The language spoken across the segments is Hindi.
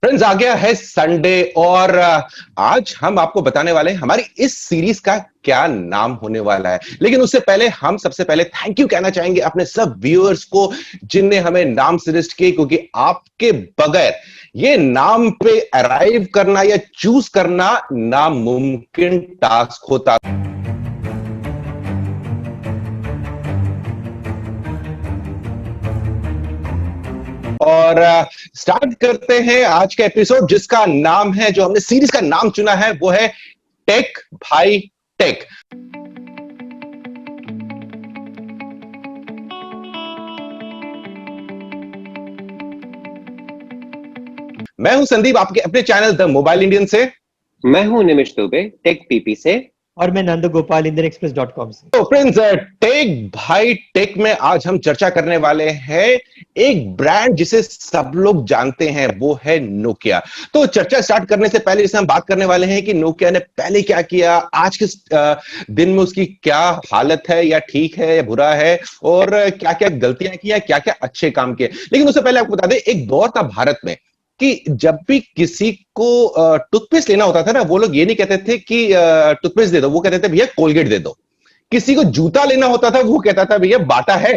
फ्रेंड्स, आ गया है संडे और आज हम आपको बताने वाले हैं हमारी इस सीरीज का क्या नाम होने वाला है। लेकिन उससे पहले हम सबसे पहले थैंक यू कहना चाहेंगे अपने सब व्यूअर्स को जिनने हमें नाम सजेस्ट किए, क्योंकि आपके बगैर ये नाम पे अराइव करना या चूज करना नामुमकिन टास्क होता। और स्टार्ट करते हैं आज का एपिसोड, जिसका नाम है, जो हमने सीरीज का नाम चुना है वो है टेक भाई टेक। मैं हूं संदीप, आपके अपने चैनल द मोबाइल इंडियन से। मैं हूं निमिष दुबे टेक पीपी से। और मैं नंद गोपाल indianexpress.com से। तो फ्रेंड्स, टेक भाई टेक में आज हम चर्चा करने वाले हैं एक ब्रांड जिसे सब लोग जानते हैं, वो है नोकिया। तो चर्चा स्टार्ट करने से पहले इसे हम बात करने वाले हैं कि नोकिया ने पहले क्या किया, आज के दिन में उसकी क्या हालत है, या ठीक है या बुरा है, और क्या क्या गलतियां की, क्या क्या अच्छे काम किए। लेकिन उससे पहले आपको बता दें, एक दौर था भारत में कि जब भी किसी को टूथपेस्ट लेना होता था ना, वो लोग ये नहीं कहते थे कि टूथपेस्ट दे दो, वो कहते थे भैया कोलगेट दे दो। किसी को जूता लेना होता था, वो कहता था भैया बाटा है।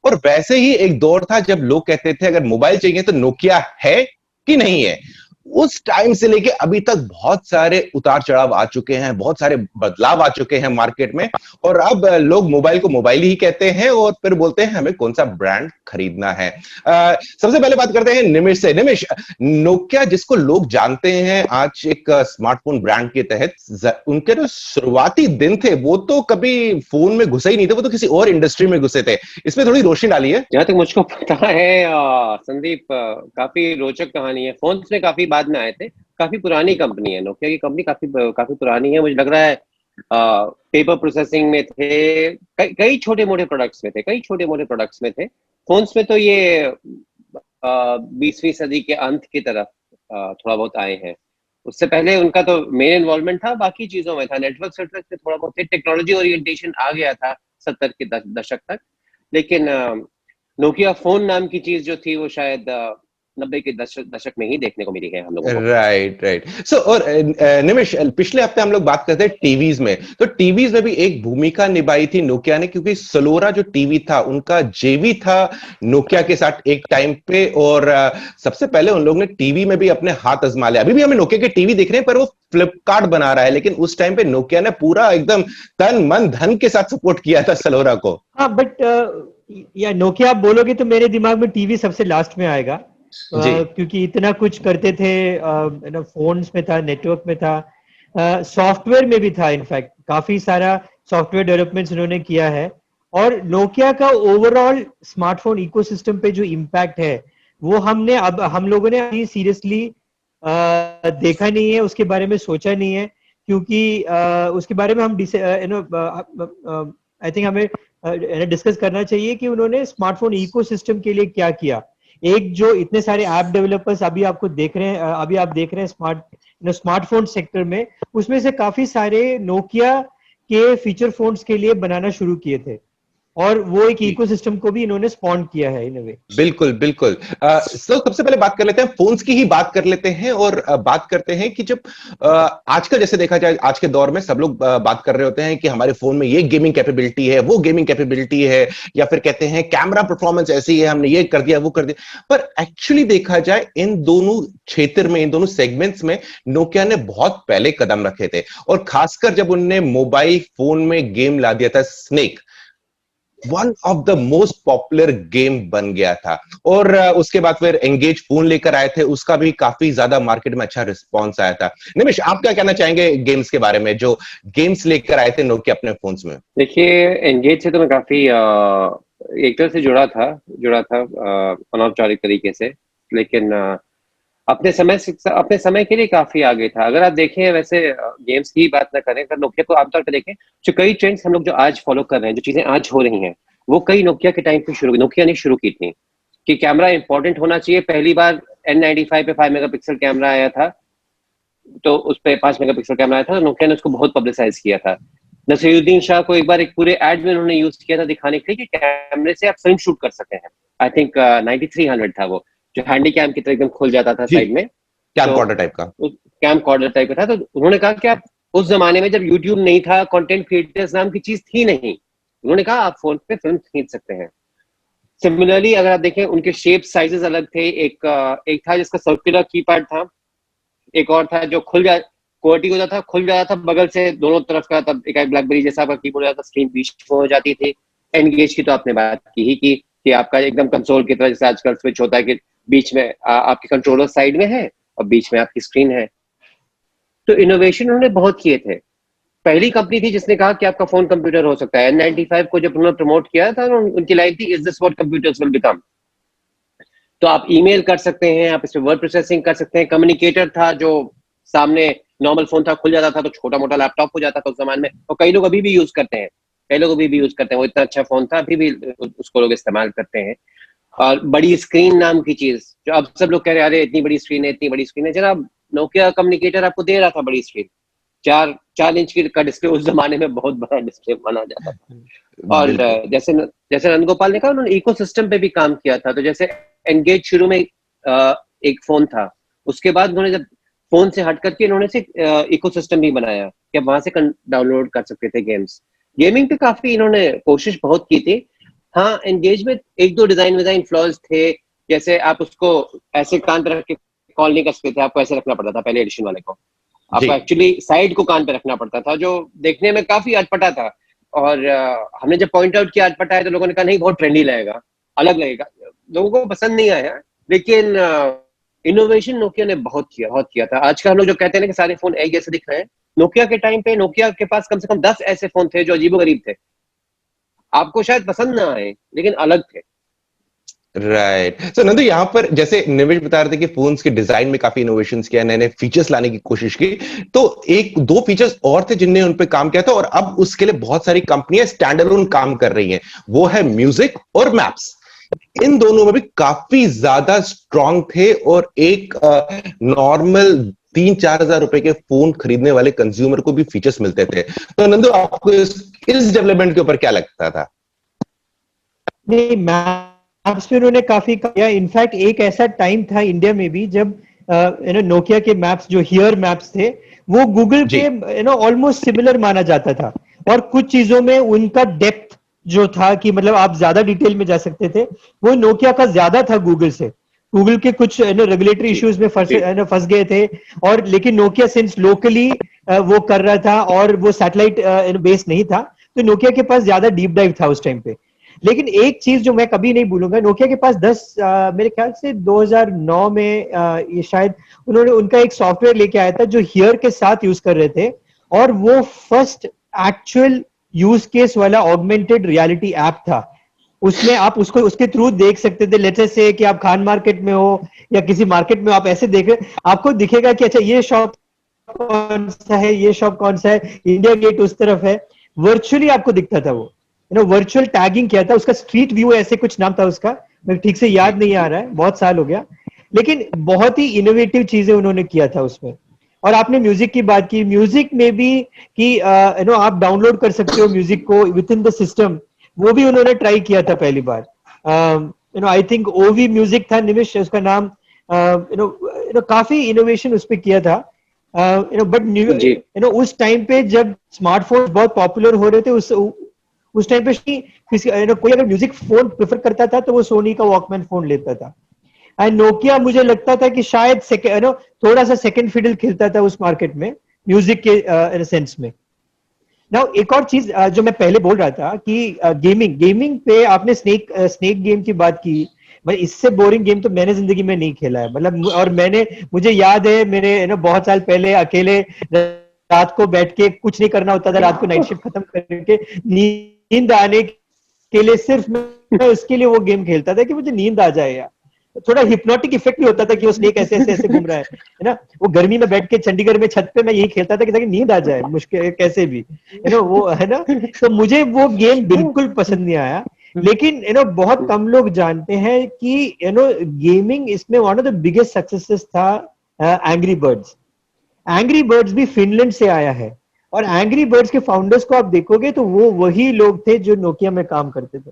और वैसे ही एक दौर था जब लोग कहते थे अगर मोबाइल चाहिए तो नोकिया है कि नहीं है। उस टाइम से लेके अभी तक बहुत सारे उतार चढ़ाव आ चुके हैं, बहुत सारे बदलाव आ चुके हैं मार्केट में, और अब लोग मोबाइल को मोबाइल ही कहते हैं और फिर बोलते हैं हमें कौन सा ब्रांड खरीदना है। सबसे पहले बात करते हैं निमिष से। निमिष, नोकिया जिसको लोग जानते हैं आज एक स्मार्टफोन ब्रांड के तहत, उनके जो शुरुआती दिन थे वो तो कभी फोन में घुसे ही नहीं थे, वो तो किसी और इंडस्ट्री में घुसे थे। इसमें थोड़ी रोशनी डाली है। जहां तक मुझको पता है संदीप, काफी रोचक कहानी है। फोन्स में काफी बाद में आए थे, काफी पुरानी कंपनी है नोकिया की। कंपनी काफी पुरानी है। मुझे लग रहा है पेपर प्रोसेसिंग में थे, कई छोटे मोटे प्रोडक्ट्स में थे। फोन्स में तो ये 20वीं सदी के अंत की तरफ थोड़ा बहुत आए हैं। उससे पहले उनका तो मेन इन्वॉल्वमेंट था बाकी चीजों में, था नेटवर्क सेटवर्क में थोड़ा बहुत, टेक्नोलॉजी ओरिएंटेशन आ गया था 70 के दशक तक। लेकिन नोकिया फोन नाम की चीज जो थी वो शायद 90 के दशक में ही देखने को मिली है हम लोगों को। राइट। सो और निमिष, पिछले हफ्ते हम लोग बात करते हैं टीवीज में, तो टीवीज में भी एक भूमिका निभाई थी नोकिया ने, क्योंकि सलोरा जो टीवी था उनका जेवी था नोकिया के साथ एक टाइम पे। और सबसे पहले उन लोगों ने टीवी में भी अपने हाथ आजमा लिया। अभी भी हमें नोकिया के टीवी दिख रहे हैं, पर वो फ्लिपकार्ट बना रहा है, लेकिन उस टाइम पे नोकिया ने पूरा एकदम तन मन धन के साथ सपोर्ट किया था सलोरा को। हाँ, बट या नोकिया आप बोलोगे तो मेरे दिमाग में टीवी सबसे लास्ट में आएगा। क्योंकि इतना कुछ करते थे, फोन्स में था, नेटवर्क में था, सॉफ्टवेयर में भी था। इनफैक्ट काफी सारा सॉफ्टवेयर डेवलपमेंट्स उन्होंने किया है। और नोकिया का ओवरऑल स्मार्टफोन इकोसिस्टम पे जो इम्पैक्ट है वो हमने अब हम लोगों ने अभी सीरियसली देखा नहीं है, उसके बारे में सोचा नहीं है। क्योंकि उसके बारे में हम आई थिंक हमें डिस्कस करना चाहिए कि उन्होंने स्मार्टफोन इकोसिस्टम के लिए क्या किया। एक जो इतने सारे ऐप डेवलपर्स अभी आपको देख रहे हैं, अभी आप देख रहे हैं स्मार्टफोन सेक्टर में, उसमें से काफी सारे नोकिया के फीचर फोन्स के लिए बनाना शुरू किए थे, और वो एक इकोसिस्टम को भी इन्होंने स्पॉन किया है इन अ वे। बिल्कुल। सबसे पहले बात कर लेते हैं, फोन्स की ही बात कर लेते हैं, और बात करते हैं कि जब आजकल जैसे देखा जाए, आज के दौर में सब लोग बात कर रहे होते हैं कि हमारे फोन में ये गेमिंग कैपेबिलिटी है, वो गेमिंग कैपेबिलिटी है, या फिर कहते हैं कैमरा परफॉर्मेंस ऐसी है, हमने ये कर दिया वो कर दिया। पर एक्चुअली देखा जाए इन दोनों क्षेत्र में, इन दोनों सेगमेंट्स में नोकिया ने बहुत पहले कदम रखे थे। और खासकर जब उनने मोबाइल फोन में गेम ला दिया था, snake one of the most popular game बन गया था। और उसके बाद फिर एंगेज फोन लेकर आए थे, उसका भी काफी ज्यादा मार्केट में अच्छा रिस्पॉन्स आया था। निमिष, आप क्या कहना चाहेंगे गेम्स के बारे में, जो गेम्स लेकर आए थे नोकिया अपने फोन्स में? देखिए, एंगेज से तो मैं काफी एक तरह से जुड़ा था अनौपचारिक तरीके से। लेकिन अपने समय के लिए काफी आगे था। अगर आप देखें, वैसे गेम्स की बात ना करें, अगर नोकिया को आमतौर पर देखें, जो कई ट्रेंड्स हम लोग जो आज फॉलो कर रहे हैं, जो चीजें आज हो रही हैं, वो कई नोकिया के टाइम पे नोकिया ने शुरू की थी। कि कैमरा इंपॉर्टेंट होना चाहिए। पहली बार N95 पे 5 मेगापिक्सल कैमरा आया था, तो उस पे 5 मेगापिक्सल कैमरा आया था, तो नोकिया ने उसको बहुत पब्लिसाइज किया था। नसीरुद्दीन शाह को एक बार एक पूरे एड में उन्होंने यूज किया था दिखाने के लिए कि कैमरे से आप फिल्म शूट कर सकते हैं। आई थिंक 9300 था वो, जो हैंडी कैम की तरह एकदम खुल जाता था साइड में। कैमकॉर्डर टाइप का। कैमकॉर्डर टाइप का था। तो उन्होंने कहा कि आप उस जमाने में जब यूट्यूब नहीं था, कंटेंट क्रिएटर्स नाम की चीज थी नहीं, उन्होंने कहा आप फोन पे फिल्म खींच सकते हैं। सिमिलरली अगर आप देखें, उनके शेप साइजेस अलग थे। एक था जिसका सर्कुलर कीपैड था, एक और था जो खुल जा क्वालिटी होता था, खुल जाता था बगल से दोनों तरफ का। तब एक ब्लैकबेरी जैसा आपका कीबोर्ड हो जाता था, स्क्रीन बीच में हो जाती थी। एनगेज की तो आपने बात की ही की कि आपका एकदम कंसोल की तरह जैसे आजकल स्विच होता है कि बीच में आपके कंट्रोलर साइड में है और बीच में आपकी स्क्रीन है। तो इनोवेशन उन्होंने बहुत किए थे। पहली कंपनी थी जिसने कहा कि आपका फोन कंप्यूटर हो सकता है। N95 को जब उन्होंने प्रमोट किया था, उनकी लाइन थी, is this what computers will become. तो आप ईमेल कर सकते हैं, आप इसमें वर्ड प्रोसेसिंग कर सकते हैं। कम्युनिकेटर था जो सामने नॉर्मल फोन था, खुल जाता था तो छोटा मोटा लैपटॉप हो जाता था उस जमाने में, और कई लोग अभी भी यूज करते हैं। कई लोग अभी भी यूज करते हैं, वो इतना अच्छा फोन था, अभी भी उसको लोग इस्तेमाल करते हैं। और बड़ी स्क्रीन नाम की चीज, जो अब सब लोग कह रहे हैं अरे इतनी बड़ी स्क्रीन है, इतनी बड़ी स्क्रीन है। जनाब, नोकिया कम्युनिकेटर आपको दे रहा था बड़ी स्क्रीन, 4 इंच की का डिस्प्ले उस जमाने में बहुत बड़ा डिस्प्ले माना जाता था। और जैसे जैसे नंदगोपाल ने कहा, उन्होंने इकोसिस्टम पे भी काम किया था। तो जैसे एंगेज शुरू में एक फोन था, उसके बाद उन्होंने जब फोन से हट करके इन्होंने से इकोसिस्टम भी बनाया कि आप वहां से डाउनलोड कर सकते थे गेम्स। गेमिंग पे काफी इन्होंने कोशिश बहुत की थी। हाँ, एंगेज में एक दो डिजाइन फ्लॉज थे, जैसे आप उसको ऐसे कान पे रख के कॉल नहीं कर सकते थे, आपको ऐसे रखना पड़ता था पहले एडिशन वाले को। आपको एक्चुअली साइड को कान पे रखना पड़ता था, जो देखने में काफी अटपटा था। और हमने जब पॉइंट आउट किया अटपटा है, तो लोगों ने कहा नहीं बहुत ट्रेंडी लगेगा, अलग लगेगा। लोगों को पसंद नहीं आया, लेकिन इनोवेशन नोकिया ने बहुत किया था। आजकल हम लोग जो कहते हैं कि सारे फोन एक जैसे दिख रहे हैं, नोकिया के टाइम पे नोकिया के पास कम से कम 10 ऐसे फोन थे जो अजीबोगरीब थे। आपको शायद पसंद ना आए, लेकिन अलग थे। राइट। सो नंदू, यहाँ पर जैसे निवेश बता रहे थे कि फोन्स के डिजाइन में काफी इनोवेशंस किया, नए नए फीचर्स लाने की कोशिश की, तो एक दो फीचर्स और थे जिनने उन पे काम किया था, और अब उसके लिए बहुत सारी कंपनियां स्टैंड अलोन काम कर रही हैं। वो है म्यूजिक और मैप्स। इन दोनों में भी काफी ज्यादा स्ट्रांग थे, और एक नॉर्मल 3-4 हजार रुपए के फोन खरीदने वाले कंज्यूमर को भी फीचर्स मिलते थे। तो नंदू, आपको इस डेवलपमेंट के ऊपर क्या लगता था? नहीं, मैप्स पे उन्होंने काफी किया। इनफैक्ट एक ऐसा टाइम था इंडिया में भी जब नोकिया के मैप्स जो हियर मैप्स थे, वो गूगल के ऑलमोस्ट सिमिलर माना जाता था। और कुछ चीजों में उनका डेप्थ जो था कि मतलब आप ज्यादा डिटेल में जा सकते थे, वो नोकिया का ज्यादा था गूगल से। गूगल के कुछ रेगुलेटरी इश्यूज में फंस गए थे, और लेकिन नोकिया सिंस लोकली वो कर रहा था और वो सैटेलाइट बेस्ड नहीं था, तो नोकिया के पास ज्यादा डीप डाइव था उस टाइम पे। लेकिन एक चीज जो मैं कभी नहीं भूलूंगा, नोकिया के पास मेरे ख्याल से 2009 में ये शायद उन्होंने उनका एक सॉफ्टवेयर लेके आया था जो हियर के साथ यूज कर रहे थे, और वो फर्स्ट एक्चुअल यूज केस वाला ऑगमेंटेड रियलिटी ऐप था। उसमें आप उसको उसके थ्रू देख सकते थे। लेट्स से कि आप खान मार्केट में हो या किसी मार्केट में, आप ऐसे देख रहे, आपको दिखेगा कि अच्छा ये शॉप कौन सा है, ये शॉप कौन सा है, इंडिया गेट उस तरफ है। वर्चुअली आपको दिखता था वो, वर्चुअल टैगिंग किया था उसका। स्ट्रीट व्यू ऐसे कुछ नाम था उसका, मैं ठीक से याद नहीं आ रहा है, बहुत साल हो गया। लेकिन बहुत ही इनोवेटिव चीजें उन्होंने किया था उसमें। और आपने म्यूजिक की बात की, म्यूजिक में भी कि आप डाउनलोड कर सकते हो म्यूजिक को विद इन द सिस्टम, वो भी उन्होंने ट्राई किया था पहली बार। आई थिंक ओवी म्यूजिक था, निमिष उसका नाम। काफी इनोवेशन उस पर किया था। बट उस टाइम पे जब स्मार्टफोन बहुत पॉपुलर हो रहे थे, उस टाइम पे कोई अगर म्यूजिक फोन प्रेफर करता था तो वो सोनी का वॉकमैन फोन लेता था। एंड नोकिया मुझे लगता था कि शायद थोड़ा सा सेकंड फिडल खेलता था उस मार्केट में म्यूजिक के सेंस में। नाउ एक और चीज जो मैं पहले बोल रहा था कि गेमिंग पे आपने स्नेक गेम की बात की। भाई, इससे बोरिंग गेम तो मैंने जिंदगी में नहीं खेला है, मतलब। और मुझे याद है, मेरे बहुत साल पहले अकेले रात को बैठ के कुछ नहीं करना होता था, रात को नाइट शिफ्ट खत्म करके नींद आने के लिए सिर्फ मैं उसके लिए वो गेम खेलता था कि मुझे नींद आ जाए यार। थोड़ा हिप्नोटिक इफेक्ट भी होता था कि वो स्नेक ऐसे ऐसे ऐसे घूम रहा है ना। वो गर्मी में बैठ के चंडीगढ़ में छत पे मैं यही खेलता था कि ताकि नींद आ जाए मुश्किल कैसे भी, वो है ना। तो मुझे वो गेम बिल्कुल पसंद नहीं आया। लेकिन बहुत कम लोग जानते हैं कि गेमिंग इसमें one of the biggest successes था एंग्री बर्ड्स। एंग्री बर्ड्स भी फिनलैंड से आया है, और एंग्री बर्ड्स के फाउंडर्स को आप देखोगे तो वो वही लोग थे जो नोकिया में काम करते थे।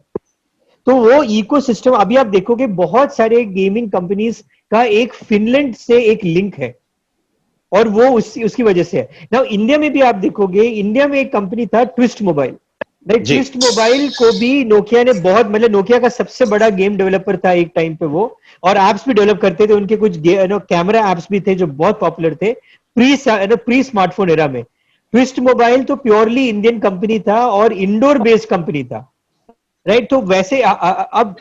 तो वो इकोसिस्टम अभी आप देखोगे बहुत सारे गेमिंग कंपनीज का एक फिनलैंड से एक लिंक है, और वो उसकी वजह से है। नाउ इंडिया में भी आप देखोगे, इंडिया में एक कंपनी था twist mobile, right. Twist mobile को भी नोकिया ने बहुत, मतलब नोकिया का सबसे बड़ा गेम डेवलपर था एक टाइम पे वो, और एप्स भी डेवलप करते थे। उनके कुछ कैमरा एप्स भी थे जो बहुत पॉपुलर थे प्री स्मार्टफोन एरा में। ट्विस्ट मोबाइल तो प्योरली इंडियन कंपनी था और इंडोर बेस्ड कंपनी था, राइट। तो वैसे अब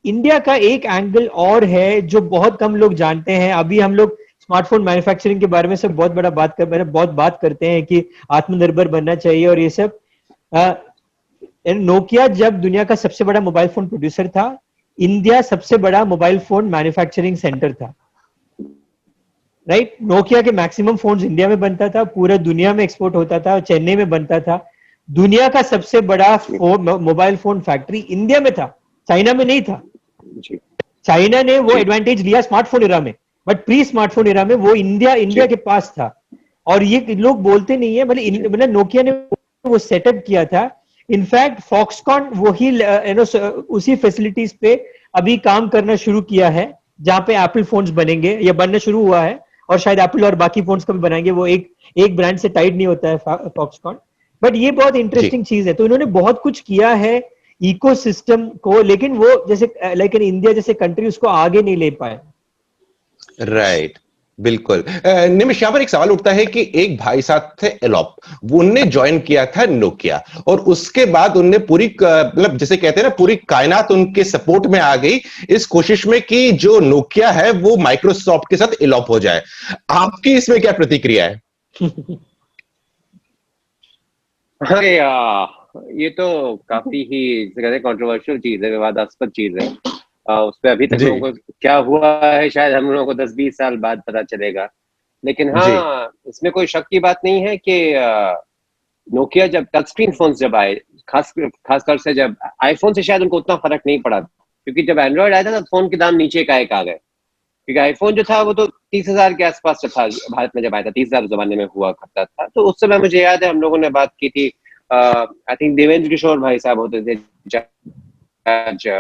इंडिया का एक एंगल और है जो बहुत कम लोग जानते हैं। अभी हम लोग स्मार्टफोन मैन्युफैक्चरिंग के बारे में सब बहुत बात करते हैं कि आत्मनिर्भर बनना चाहिए और ये सब। नोकिया जब दुनिया का सबसे बड़ा मोबाइल फोन प्रोड्यूसर था, इंडिया सबसे बड़ा मोबाइल फोन मैन्युफैक्चरिंग सेंटर था, राइट। नोकिया के मैक्सिमम फोन्स इंडिया में बनता था, पूरा दुनिया में एक्सपोर्ट होता था, चेन्नई में बनता था। दुनिया का सबसे बड़ा मोबाइल फोन फैक्ट्री इंडिया में था, चाइना में नहीं था। चाइना ने वो एडवांटेज लिया स्मार्टफोन एरा में, बट प्री स्मार्टफोन एरा में वो इंडिया के पास था। और ये लोग बोलते नहीं है, मतलब नोकिया ने वो सेटअप किया था। इनफैक्ट फॉक्सकॉन वही उसी फैसिलिटीज पे अभी काम करना शुरू किया है जहां पे एप्पल फोन्स बनेंगे या बनना शुरू हुआ है, और शायद एप्पल और बाकी फोन्स को भी बनाएंगे। वो एक ब्रांड से टाइड नहीं होता है फॉक्सकॉन। बट ये बहुत इंटरेस्टिंग चीज है। तो इन्होंने बहुत कुछ किया है इकोसिस्टम को, लेकिन वो जैसे लाइक इन इंडिया जैसे कंट्री उसको आगे नहीं ले पाए। राइट, बिल्कुल। निमिष, यहां पर एक सवाल उठता है कि एक भाई साहब थे एलोप, वो उनने ज्वाइन किया था नोकिया, और उसके बाद उनने पूरी मतलब जैसे कहते हैं ना, पूरी कायनात उनके सपोर्ट में आ गई इस कोशिश में कि जो नोकिया है वो माइक्रोसॉफ्ट के साथ एलोप हो जाए। आपकी इसमें क्या प्रतिक्रिया है? अरे ये तो काफी ही कहते हैं कंट्रोवर्शियल चीज है, विवादास्पद चीज है। उस पर अभी तक लोगों को क्या हुआ है शायद हम लोगों को 10-20 साल बाद पता चलेगा। लेकिन हाँ, इसमें कोई शक की बात नहीं है कि नोकिया जब टच स्क्रीन फोन जब आए, खासकर से जब आईफोन से शायद उनको उतना फर्क नहीं पड़ा, क्योंकि जब एंड्रॉइड आया था तो फोन के दाम नीचे का एक आ गए। क्योंकि आईफोन जो था वो तो 30,000 के आसपास था भारत में जब आया था, 30,000 जमाने में हुआ करता था। तो उस समय मुझे याद है हम लोगों ने बात की थी, आई थिंक देवेंद्र किशोर भाई साहब होते थे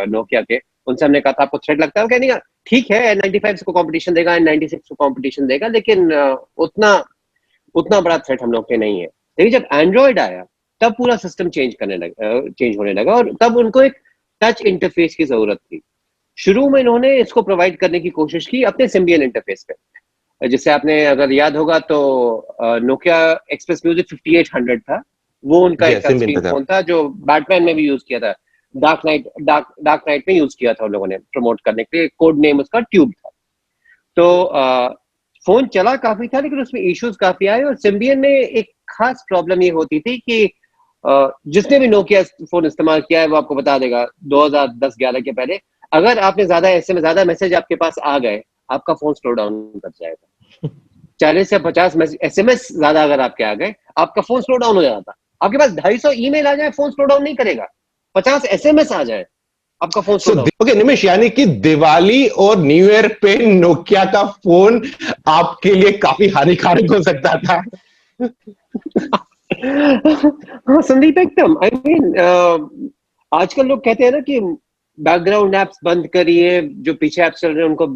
नोकिया के, उनसे हमने कहा था आपको थ्रेट लगता है? क्या नहीं, ठीक है N95 को कंपटीशन देगा, N96 को कंपटीशन देगा, लेकिन उतना बड़ा थ्रेट हम लोग के नहीं है। लेकिन जब एंड्रॉइड आया तब पूरा सिस्टम चेंज होने लगा, और तब उनको एक टच इंटरफेस की जरूरत थी। शुरू में इन्होंने इसको प्रोवाइड करने की कोशिश की अपने सिम्बियन इंटरफेस पे, जिससे आपने अगर याद होगा तो नोकिया एक्सप्रेस म्यूजिक 5800 था, वो उनका एक टच स्क्रीन फोन था जो बैटमैन में भी यूज किया था, डार्क नाइट में यूज किया था उन लोगों ने प्रमोट करने के लिए। कोड नेम उसका ट्यूब था। तो फोन चला काफी था, लेकिन उसमें इश्यूज काफी आए। और सिम्बियन में एक खास प्रॉब्लम ये होती थी कि जिसने भी नोकिया फोन इस्तेमाल किया है वो आपको बता देगा 2010-11 के पहले, अगर आपने ज्यादा मैसेज आपके पास आ गए, आपका फोन स्लो डाउन कर जाएगा। 40 से 50 SMS ज्यादा अगर आपके आ गए, आपका फोन स्लो डाउन हो जाता। आपके पास 250 ईमेल आ जाए, फोन स्लो डाउन नहीं करेगा। 50 SMS आ जाए, आपका फोन स्लो डाउन। ओके निमिष, यानी कि दिवाली और न्यू ईयर पे नोकिया का फोन आपके लिए काफी हानिकारक हो सकता था। हाँ संदीप, एकदम। आई मीन आजकल लोग कहते हैं ना कि बैकग्राउंड एप्स बंद करिए, जो पीछे एप्स चल रहे हैं उनको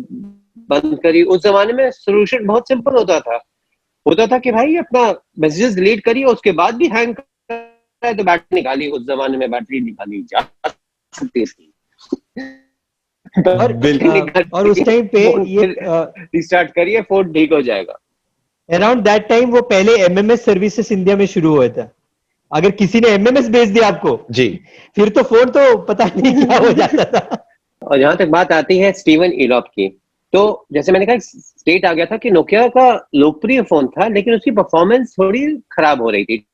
बंद करिए। उस जमाने में सोल्यूशन बहुत सिंपल होता था कि भाई अपना मैसेजेस डिलीट करिए, उसके बाद भी हैंग कर है तो बैटरी निकालिए। उस जमाने में बैटरी निकाली जा सकती थी। और उस टाइम पे ये रिस्टार्ट करिए, फोन ठीक हो जाएगा। अराउंड दैट टाइम वो पहले MMS सर्विसेज इंडिया में शुरू हुआ था। अगर किसी ने MMS भेज दिया आपको जी, फिर तो फोन तो पता नहीं क्या हो जाता था। और जहां तक बात आती है स्टीवन इलॉप की, तो जैसे मैंने कहा स्टेट आ गया था कि नोकिया का लोकप्रिय फोन था, लेकिन उसकी परफॉर्मेंस थोड़ी खराब हो रही थी,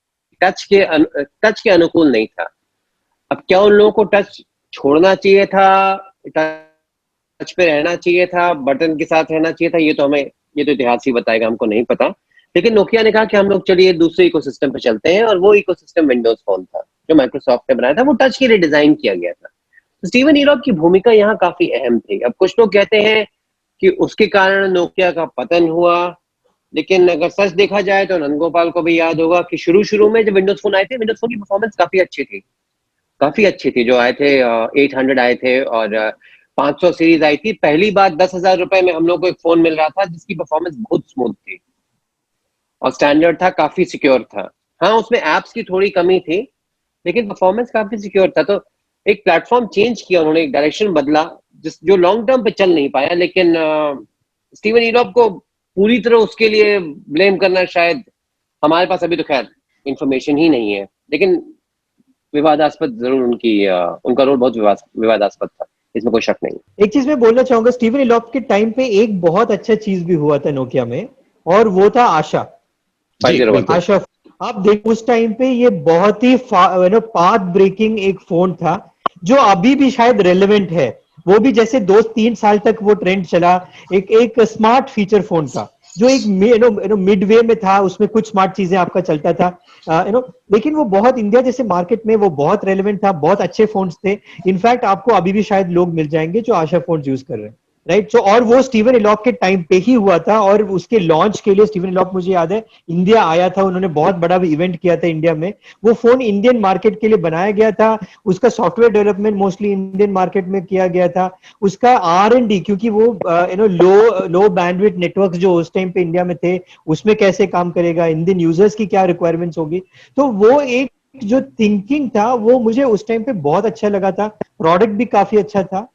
टच के अनुकूल नहीं था। अब क्या उन लोगों को टच छोड़ना चाहिए था, टच पे रहना चाहिए था, बटन के साथ रहना चाहिए था, ये तो इतिहास ही बताएगा, हमको नहीं पता। लेकिन नोकिया ने कहा कि हम लोग चलिए दूसरे इकोसिस्टम पे चलते हैं, और वो इकोसिस्टम विंडोज फोन था जो माइक्रोसॉफ्ट ने बनाया था, वो टच के लिए डिजाइन किया गया था। तो स्टीवन इलॉप की भूमिका यहाँ काफी अहम थी। अब कुछ लोग कहते हैं कि उसके कारण नोकिया का पतन हुआ, लेकिन अगर सच देखा जाए तो नंदगोपाल को भी याद होगा कि शुरू में जब विंडोज फोन आए थे, विंडोज फोन की परफॉर्मेंस काफी अच्छी थी। काफी अच्छी थी, जो आए थे 800 आए थे और 500 सीरीज आई थी। पहली बार 10,000 रुपए में हम लोग को एक फोन मिल रहा था जिसकी परफॉर्मेंस बहुत स्मूथ थी और स्टैंडर्ड था, काफी सिक्योर था। हाँ, उसमें एप्स की थोड़ी कमी थी लेकिन परफॉर्मेंस काफी सिक्योर था। तो एक प्लेटफॉर्म चेंज किया उन्होंने, एक डायरेक्शन बदला जिस जो लॉन्ग टर्म पे चल नहीं पाया। लेकिन स्टीवन इलॉप को पूरी तरह उसके लिए ब्लेम करना, शायद हमारे पास अभी तो खैर इंफॉर्मेशन ही नहीं है, लेकिन विवादास्पद जरूर उनका रोल बहुत विवादास्पद था, इसमें कोई शक नहीं। एक चीज मैं बोलना चाहूंगा, स्टीवन इलॉप के टाइम पे एक बहुत अच्छा चीज भी हुआ था नोकिया में, और वो था आशा। आशा, आप देखो उस टाइम पे ये बहुत ही पाथ ब्रेकिंग एक फोन था जो अभी भी शायद रेलेवेंट है। वो भी जैसे 2-3 साल तक वो ट्रेंड चला, एक स्मार्ट फीचर फोन था जो एक मिडवे में था, उसमें कुछ स्मार्ट चीजें आपका चलता था लेकिन वो बहुत इंडिया जैसे मार्केट में वो बहुत रेलेवेंट था, बहुत अच्छे फोन्स थे। इनफैक्ट आपको अभी भी शायद लोग मिल जाएंगे जो आशा फोन यूज कर रहे हैं, राइट। सो और वो स्टीवन इलॉप के टाइम पे ही हुआ था, और उसके लॉन्च के लिए स्टीवन इलॉप, मुझे याद है, इंडिया आया था, उन्होंने बहुत बड़ा इवेंट किया था इंडिया में। वो फोन इंडियन मार्केट के लिए बनाया गया था, उसका software development mostly Indian market में किया गया था, उसका R&D, क्योंकि वो लो बैंडविड्थ नेटवर्क जो उस टाइम पे इंडिया में थे उसमें कैसे काम करेगा, इंडियन यूजर्स की क्या रिक्वायरमेंट्स होगी। तो वो एक जो थिंकिंग था वो मुझे उस टाइम पे बहुत अच्छा लगा था। प्रोडक्ट भी काफी अच्छा था,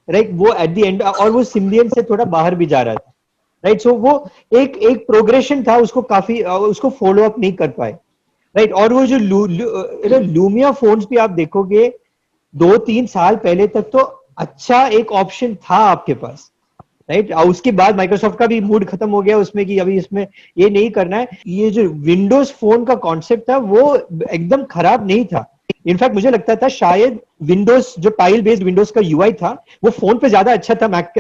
राइट। वो एट द एंड, और वो सिम्बियन से थोड़ा बाहर भी जा रहा था, राइट। सो वो एक एक प्रोग्रेशन था, उसको काफी उसको फॉलो अप नहीं कर पाए, राइट। और वो जो लूमिया फोन्स भी आप देखोगे 2-3 साल पहले तक तो अच्छा एक ऑप्शन था आपके पास, राइट। और उसके बाद माइक्रोसॉफ्ट का भी मूड खत्म हो गया उसमें कि अभी इसमें ये नहीं करना है। ये जो विंडोज फोन का कॉन्सेप्ट था वो एकदम खराब नहीं था। इनफैक्ट मुझे लगता था शायद विंडोज जो टाइल बेस्ड विंडोज का यूआई था वो फोन पे ज्यादा अच्छा था मैक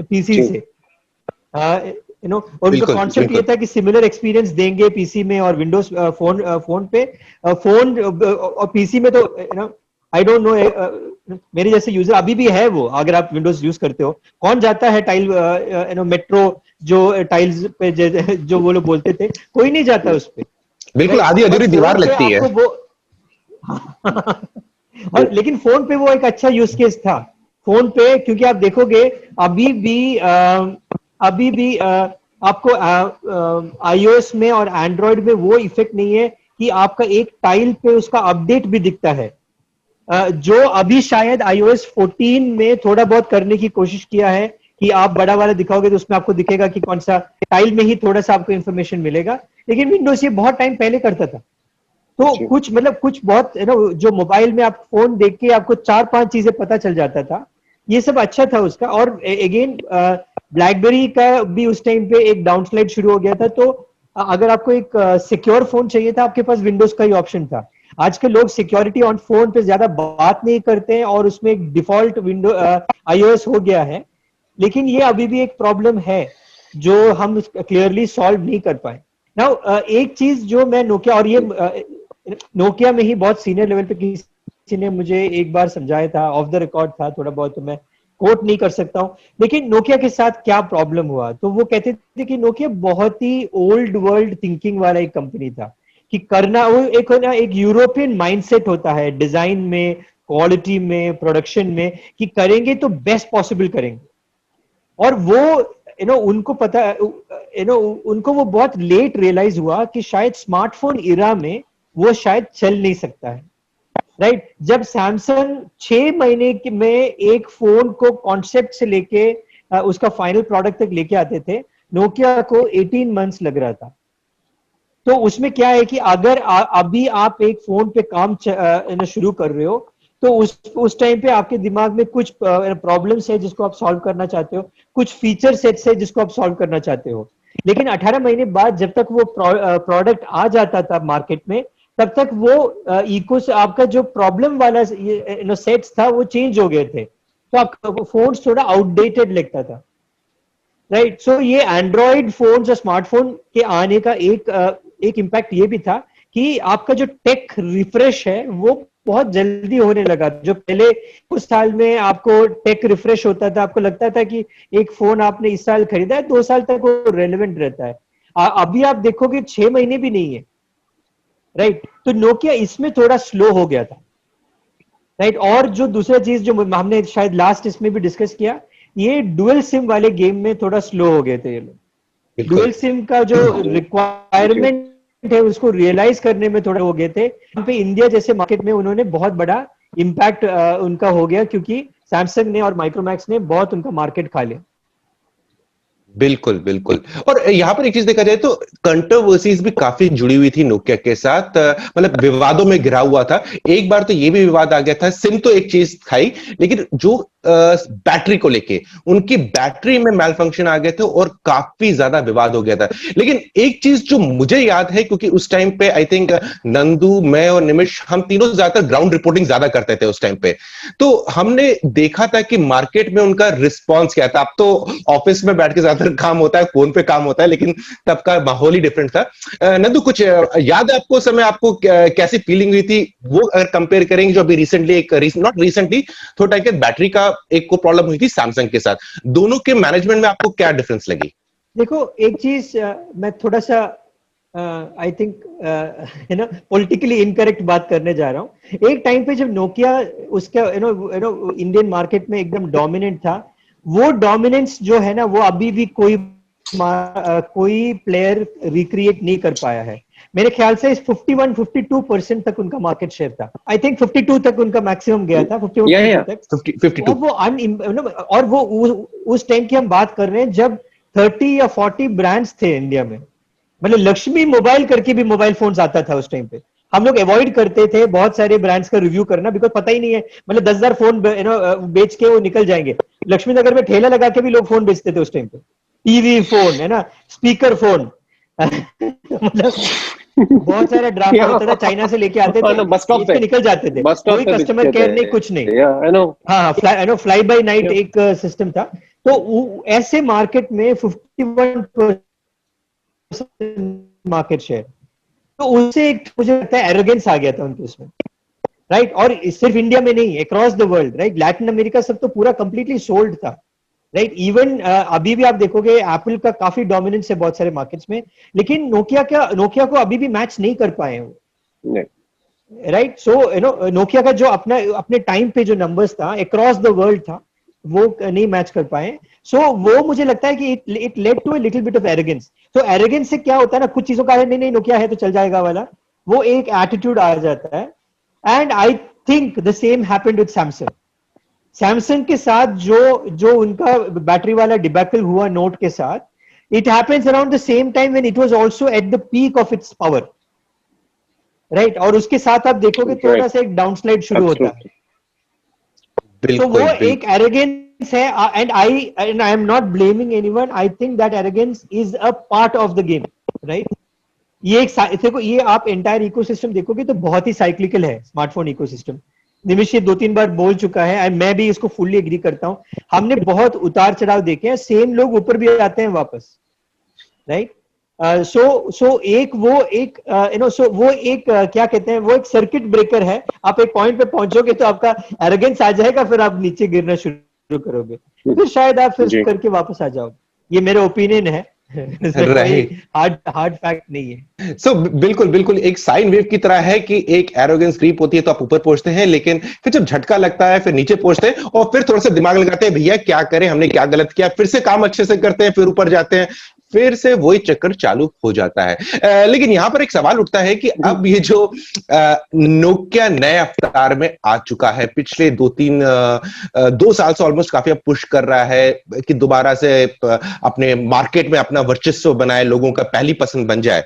पीसी से, और उनका कॉन्सेप्ट ये था कि सिमिलर एक्सपीरियंस देंगे पीसी में और विंडोज फोन पे। फोन और पीसी में तो आई डोंट नो, मेरे जैसे यूजर अभी भी है वो, अगर आप विंडोज यूज करते हो, कौन जाता है टाइल मेट्रो जो टाइल्स पे जो वो लोग बोलते थे, कोई नहीं जाता उस पे, बिल्कुल आधी अधूरी दीवार लगती है वो और लेकिन फोन पे वो एक अच्छा यूज केस था फोन पे, क्योंकि आप देखोगे अभी भी आपको iOS में और एंड्रॉयड में वो इफेक्ट नहीं है कि आपका एक टाइल पे उसका अपडेट भी दिखता है, जो अभी शायद iOS 14 में थोड़ा बहुत करने की कोशिश किया है कि आप बड़ा वाला दिखाओगे तो उसमें आपको दिखेगा कि कौन सा टाइल में ही थोड़ा सा आपको इन्फॉर्मेशन मिलेगा। लेकिन विंडोज ये बहुत टाइम पहले करता था। तो कुछ बहुत जो मोबाइल में आप फोन देख के आपको 4-5 चीजें पता चल जाता था, ये सब अच्छा था उसका। और अगेन ब्लैकबेरी का भी उस टाइम पे एक डाउनस्लाइड शुरू हो गया था, तो अगर आपको एक सिक्योर फोन चाहिए था आपके पास विंडोज का ही ऑप्शन था। आजकल लोग सिक्योरिटी ऑन फोन पे ज्यादा बात नहीं करते हैं और उसमें एक डिफॉल्ट विंडो iOS हो गया है, लेकिन ये अभी भी एक प्रॉब्लम है जो हम क्लियरली सॉल्व नहीं कर पाए। नाउ एक चीज जो मैं नोकिया, और ये नोकिया में ही बहुत सीनियर लेवल पे किसी ने मुझे एक बार समझाया था, ऑफ द रिकॉर्ड था थोड़ा बहुत, तो मैं कोट नहीं कर सकता हूं, लेकिन नोकिया के साथ क्या प्रॉब्लम हुआ, तो वो कहते थे कि नोकिया बहुत ही ओल्ड वर्ल्ड थिंकिंग वाला एक कंपनी था, कि करना वो एक यूरोपियन माइंडसेट होता है डिजाइन में, क्वालिटी में, प्रोडक्शन में, कि करेंगे तो बेस्ट पॉसिबल करेंगे। और वो उनको पता उनको वो बहुत लेट रियलाइज हुआ कि शायद स्मार्टफोन इरा में वो शायद चल नहीं सकता है, राइट। जब सैमसंग 6 महीने में एक फोन को कॉन्सेप्ट से लेके उसका फाइनल प्रोडक्ट तक लेके आते थे, नोकिया को 18 मंथ्स लग रहा था। तो उसमें क्या है कि अगर अभी आप एक फोन पे काम शुरू कर रहे हो, तो उस टाइम पे आपके दिमाग में कुछ प्रॉब्लम्स है जिसको आप सॉल्व करना चाहते हो, कुछ फीचर सेट्स है जिसको आप सॉल्व करना चाहते हो। लेकिन 18 महीने बाद जब तक वो प्रोडक्ट आ जाता था मार्केट में, तब तक वो इको से आपका जो प्रॉब्लम वाला सेट्स था वो चेंज हो गए थे, तो आपका फोन थोड़ा आउटडेटेड लगता था, राइट। सो ये एंड्रॉइड फोन और स्मार्टफोन के आने का एक इम्पैक्ट ये भी था कि आपका जो टेक रिफ्रेश है वो बहुत जल्दी होने लगा। जो पहले कुछ साल में आपको टेक रिफ्रेश होता था, आपको लगता था कि एक फोन आपने इस साल खरीदा है, 2 साल तक वो रेलेवेंट रहता है। अभी आप देखोगे 6 महीने भी नहीं है, राइट। तो नोकिया इसमें थोड़ा स्लो हो गया था, राइट। और जो दूसरा चीज जो हमने शायद लास्ट इसमें भी डिस्कस किया, ये डुअल सिम वाले गेम में थोड़ा स्लो हो गए थे ये लोग। बिल्कुल। डुअल सिम का जो रिक्वायरमेंट है उसको रियलाइज करने में थोड़ा हो गए थे। यहाँ पे इंडिया जैसे मार्केट में उन्होंने बहुत बड़ा इम्पैक्ट उनका हो गया, क्योंकि सैमसंग ने और माइक्रोमैक्स ने बहुत उनका मार्केट खा लिया। बिल्कुल बिल्कुल। और यहाँ पर एक चीज देखा जाए तो कंट्रोवर्सीज भी काफी जुड़ी हुई थी नोकिया के साथ, मतलब विवादों में घिरा हुआ था। एक बार तो ये भी विवाद आ गया था, सिम तो एक चीज खाई, लेकिन जो बैटरी को लेके उनकी बैटरी में मैल फंक्शन आ गए थे और काफी ज्यादा विवाद हो गया था। लेकिन एक चीज जो मुझे याद है, क्योंकि उस टाइम पे आई थिंक नंदू, मैं और निमिष, हम तीनों ज्यादातर ग्राउंड रिपोर्टिंग ज्यादा करते थे उस टाइम पे, तो हमने देखा था कि मार्केट में उनका रिस्पॉन्स क्या था। अब तो ऑफिस में बैठ के ज्यादातर काम होता है, फोन पे काम होता है, लेकिन तब का माहौल ही डिफरेंट था। नंदू, कुछ याद है आपको समय, आपको कैसी फीलिंग हुई थी वो, अगर कंपेयर करेंगे जो अभी रिसेंटली, एक नॉट रिसेंटली, थोड़ा टाइम के बैटरी का एक को प्रॉब्लम हुई थी सैमसंग के साथ, दोनों के मैनेजमेंट में आपको क्या डिफरेंस लगी? देखो एक चीज मैं थोड़ा सा आई थिंक है ना पॉलिटिकली इनकरेक्ट बात करने जा रहा हूँ। एक टाइम पे जब नोकिया उसका यू नो इंडियन मार्केट में एकदम डोमिनेंट था, वो डोमिनेंस जो है ना वो अभी भी कोई प्लेयर रिक्रिएट नहीं कर पाया है। मेरे ख्याल से 51-52% तक उनका मार्केट शेयर था। आई थिंक 52 तक उनका मैक्सिमम गया था, 51 तक। 52। और वो उस टाइम की हम बात कर रहे हैं जब 30 या 40 ब्रांड्स थे इंडिया में। मतलब लक्ष्मी मोबाइल करके भी मोबाइल फोन्स आता था उस टाइम पे। हम लोग अवॉइड करते थे बहुत सारे ब्रांड्स का रिव्यू करना, बिकॉज पता ही नहीं है, मतलब 10,000 फोन बेच के वो निकल जाएंगे। लक्ष्मी नगर में ठेला लगा के भी लोग फोन बेचते थे उस टाइम पे, टीवी फोन है ना, स्पीकर फोन मतलब बहुत सारा ड्रामा होता था, चाइना से लेके आते थे, बस स्टॉप बेच के निकल जाते थे, बस स्टॉप कोई पे कस्टमर बिकते केयर नहीं, थे। कुछ नहीं। I know. हाँ, फ्लाई बाय नाइट एक सिस्टम था। तो ऐसे मार्केट में 51% मार्केट शेयर, तो उससे एक मुझे लगता है एरोगेंस आ गया था उनके उसमें, राइट। और सिर्फ इंडिया में नहीं, across the world, right. Latin America सब तो पूरा कंप्लीटली सोल्ड था, राइट। इवन अभी भी आप देखोगे एप्पल का काफी डोमिनेंस है बहुत सारे मार्केट्स में, लेकिन नोकिया को अभी भी मैच नहीं कर पाए हैं वो, right. So you know Nokia का जो अपने टाइम पे जो नंबर्स था अक्रॉस द वर्ल्ड था, वो नहीं मैच कर पाए। सो वो मुझे लगता है कि it led to a little bit of arrogance. तो एरोगेंस से क्या होता है ना, कुछ चीजों का नहीं नहीं नोकिया है तो चल जाएगा वाला, वो एक एटीट्यूड आ जाता है। And I think the same happened with Samsung. Samsung के साथ जो उनका बैटरी वाला डिबैकल हुआ नोट के साथ, it happens around the same time when it was also at the peak of its power, right. और उसके साथ आप देखोगे थोड़ा सा एक डाउनस्लाइड शुरू होता है। तो वो बिल्कुल एक एरोगेंस है, and I am not blaming anyone. I think that arrogance is a part of the game, right. ये एक देखो, ये आप एंटायर इकोसिस्टम देखोगे तो बहुत ही साइक्लिकल है स्मार्टफोन इकोसिस्टम। निमिष ये 2-3 बार बोल चुका है, एंड मैं भी इसको फुल्ली एग्री करता हूं। हमने बहुत उतार चढ़ाव देखे हैं, सेम लोग ऊपर भी आते हैं वापस, राइट। क्या कहते हैं, वो एक सर्किट ब्रेकर है। आप एक पॉइंट पे पहुंचोगे तो आपका एरोगेंस आ जाएगा, फिर आप नीचे गिरना शुरू करोगे, फिर शायद आप फिर करके वापस आ जाओगे। ये मेरा ओपिनियन है कोई हार्ड फैक्ट नहीं है। सो बिल्कुल बिल्कुल एक साइन वेव की तरह है कि एक एरोगेंस क्रीप होती है तो आप ऊपर पहुंचते हैं, लेकिन फिर जब झटका लगता है फिर नीचे पहुंचते हैं, और फिर थोड़ा सा दिमाग लगाते हैं भैया क्या करें, हमने क्या गलत किया, फिर से काम अच्छे से करते हैं, फिर ऊपर जाते हैं, फिर से वही चक्कर चालू हो जाता है। लेकिन यहां पर एक सवाल उठता है कि अब ये जो नोकिया नए अवतार में आ चुका है, पिछले 2 साल से ऑलमोस्ट काफी अब पुश कर रहा है कि दोबारा से अपने मार्केट में अपना वर्चस्व बनाए, लोगों का पहली पसंद बन जाए।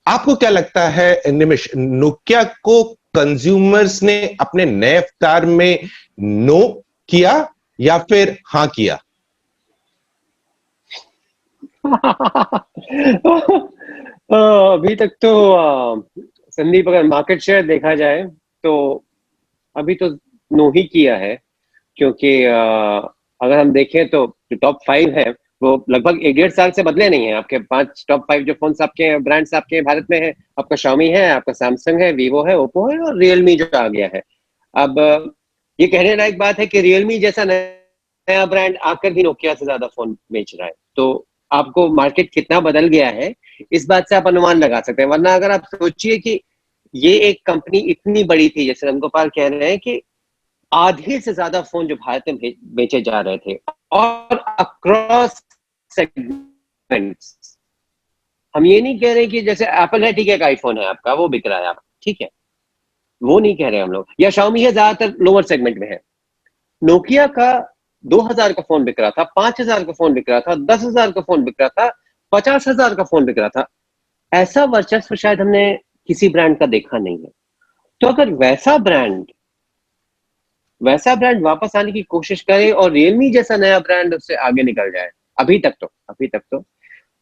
आपको क्या लगता है निमिष, नोकिया को कंज्यूमर्स ने अपने नए अवतार में नो किया या फिर हाँ किया? अभी तक तो संदीप, अगर मार्केट शेयर देखा जाए तो अभी तो नो ही किया है, क्योंकि अगर हम देखें तो जो टॉप 5 है वो लगभग 1-1.5 साल से बदले नहीं है। आपके 5 टॉप 5 जो फोन्स आपके ब्रांड्स आपके भारत में है, आपका Xiaomi है, आपका सैमसंग है, वीवो है, ओप्पो है और रियलमी जो आ गया है। अब ये कहने लायक बात है कि रियलमी जैसा नया ब्रांड आकर भी नोकिया से ज्यादा फोन बेच रहा है, तो आपको मार्केट कितना बदल गया है इस बात से आप अनुमान लगा सकते हैं। वरना अगर आप सोचिए कि ये एक कंपनी इतनी बड़ी थी, जैसे रामगोपाल कह रहे हैं कि आधे से ज्यादा फोन जो भारत में बेचे जा रहे थे, और अक्रॉस सेगमेंट्स। हम ये नहीं कह रहे कि जैसे एप्पल है, ठीक है, एक आईफोन है आपका, वो बिक रहा है आप, ठीक है, वो नहीं कह रहे हम लोग, या शाओमी है, ज्यादातर लोअर सेगमेंट में है। नोकिया का 2000 का फोन बिक रहा था, 5000 का फोन बिक रहा था, 10,000 का फोन बिक रहा था, 50,000 का फोन बिक रहा था। ऐसा वर्चस्व शायद हमने किसी ब्रांड का देखा नहीं है। तो अगर वैसा ब्रांड वापस आने की कोशिश करे और रियलमी जैसा नया ब्रांड उससे आगे निकल जाए, अभी तक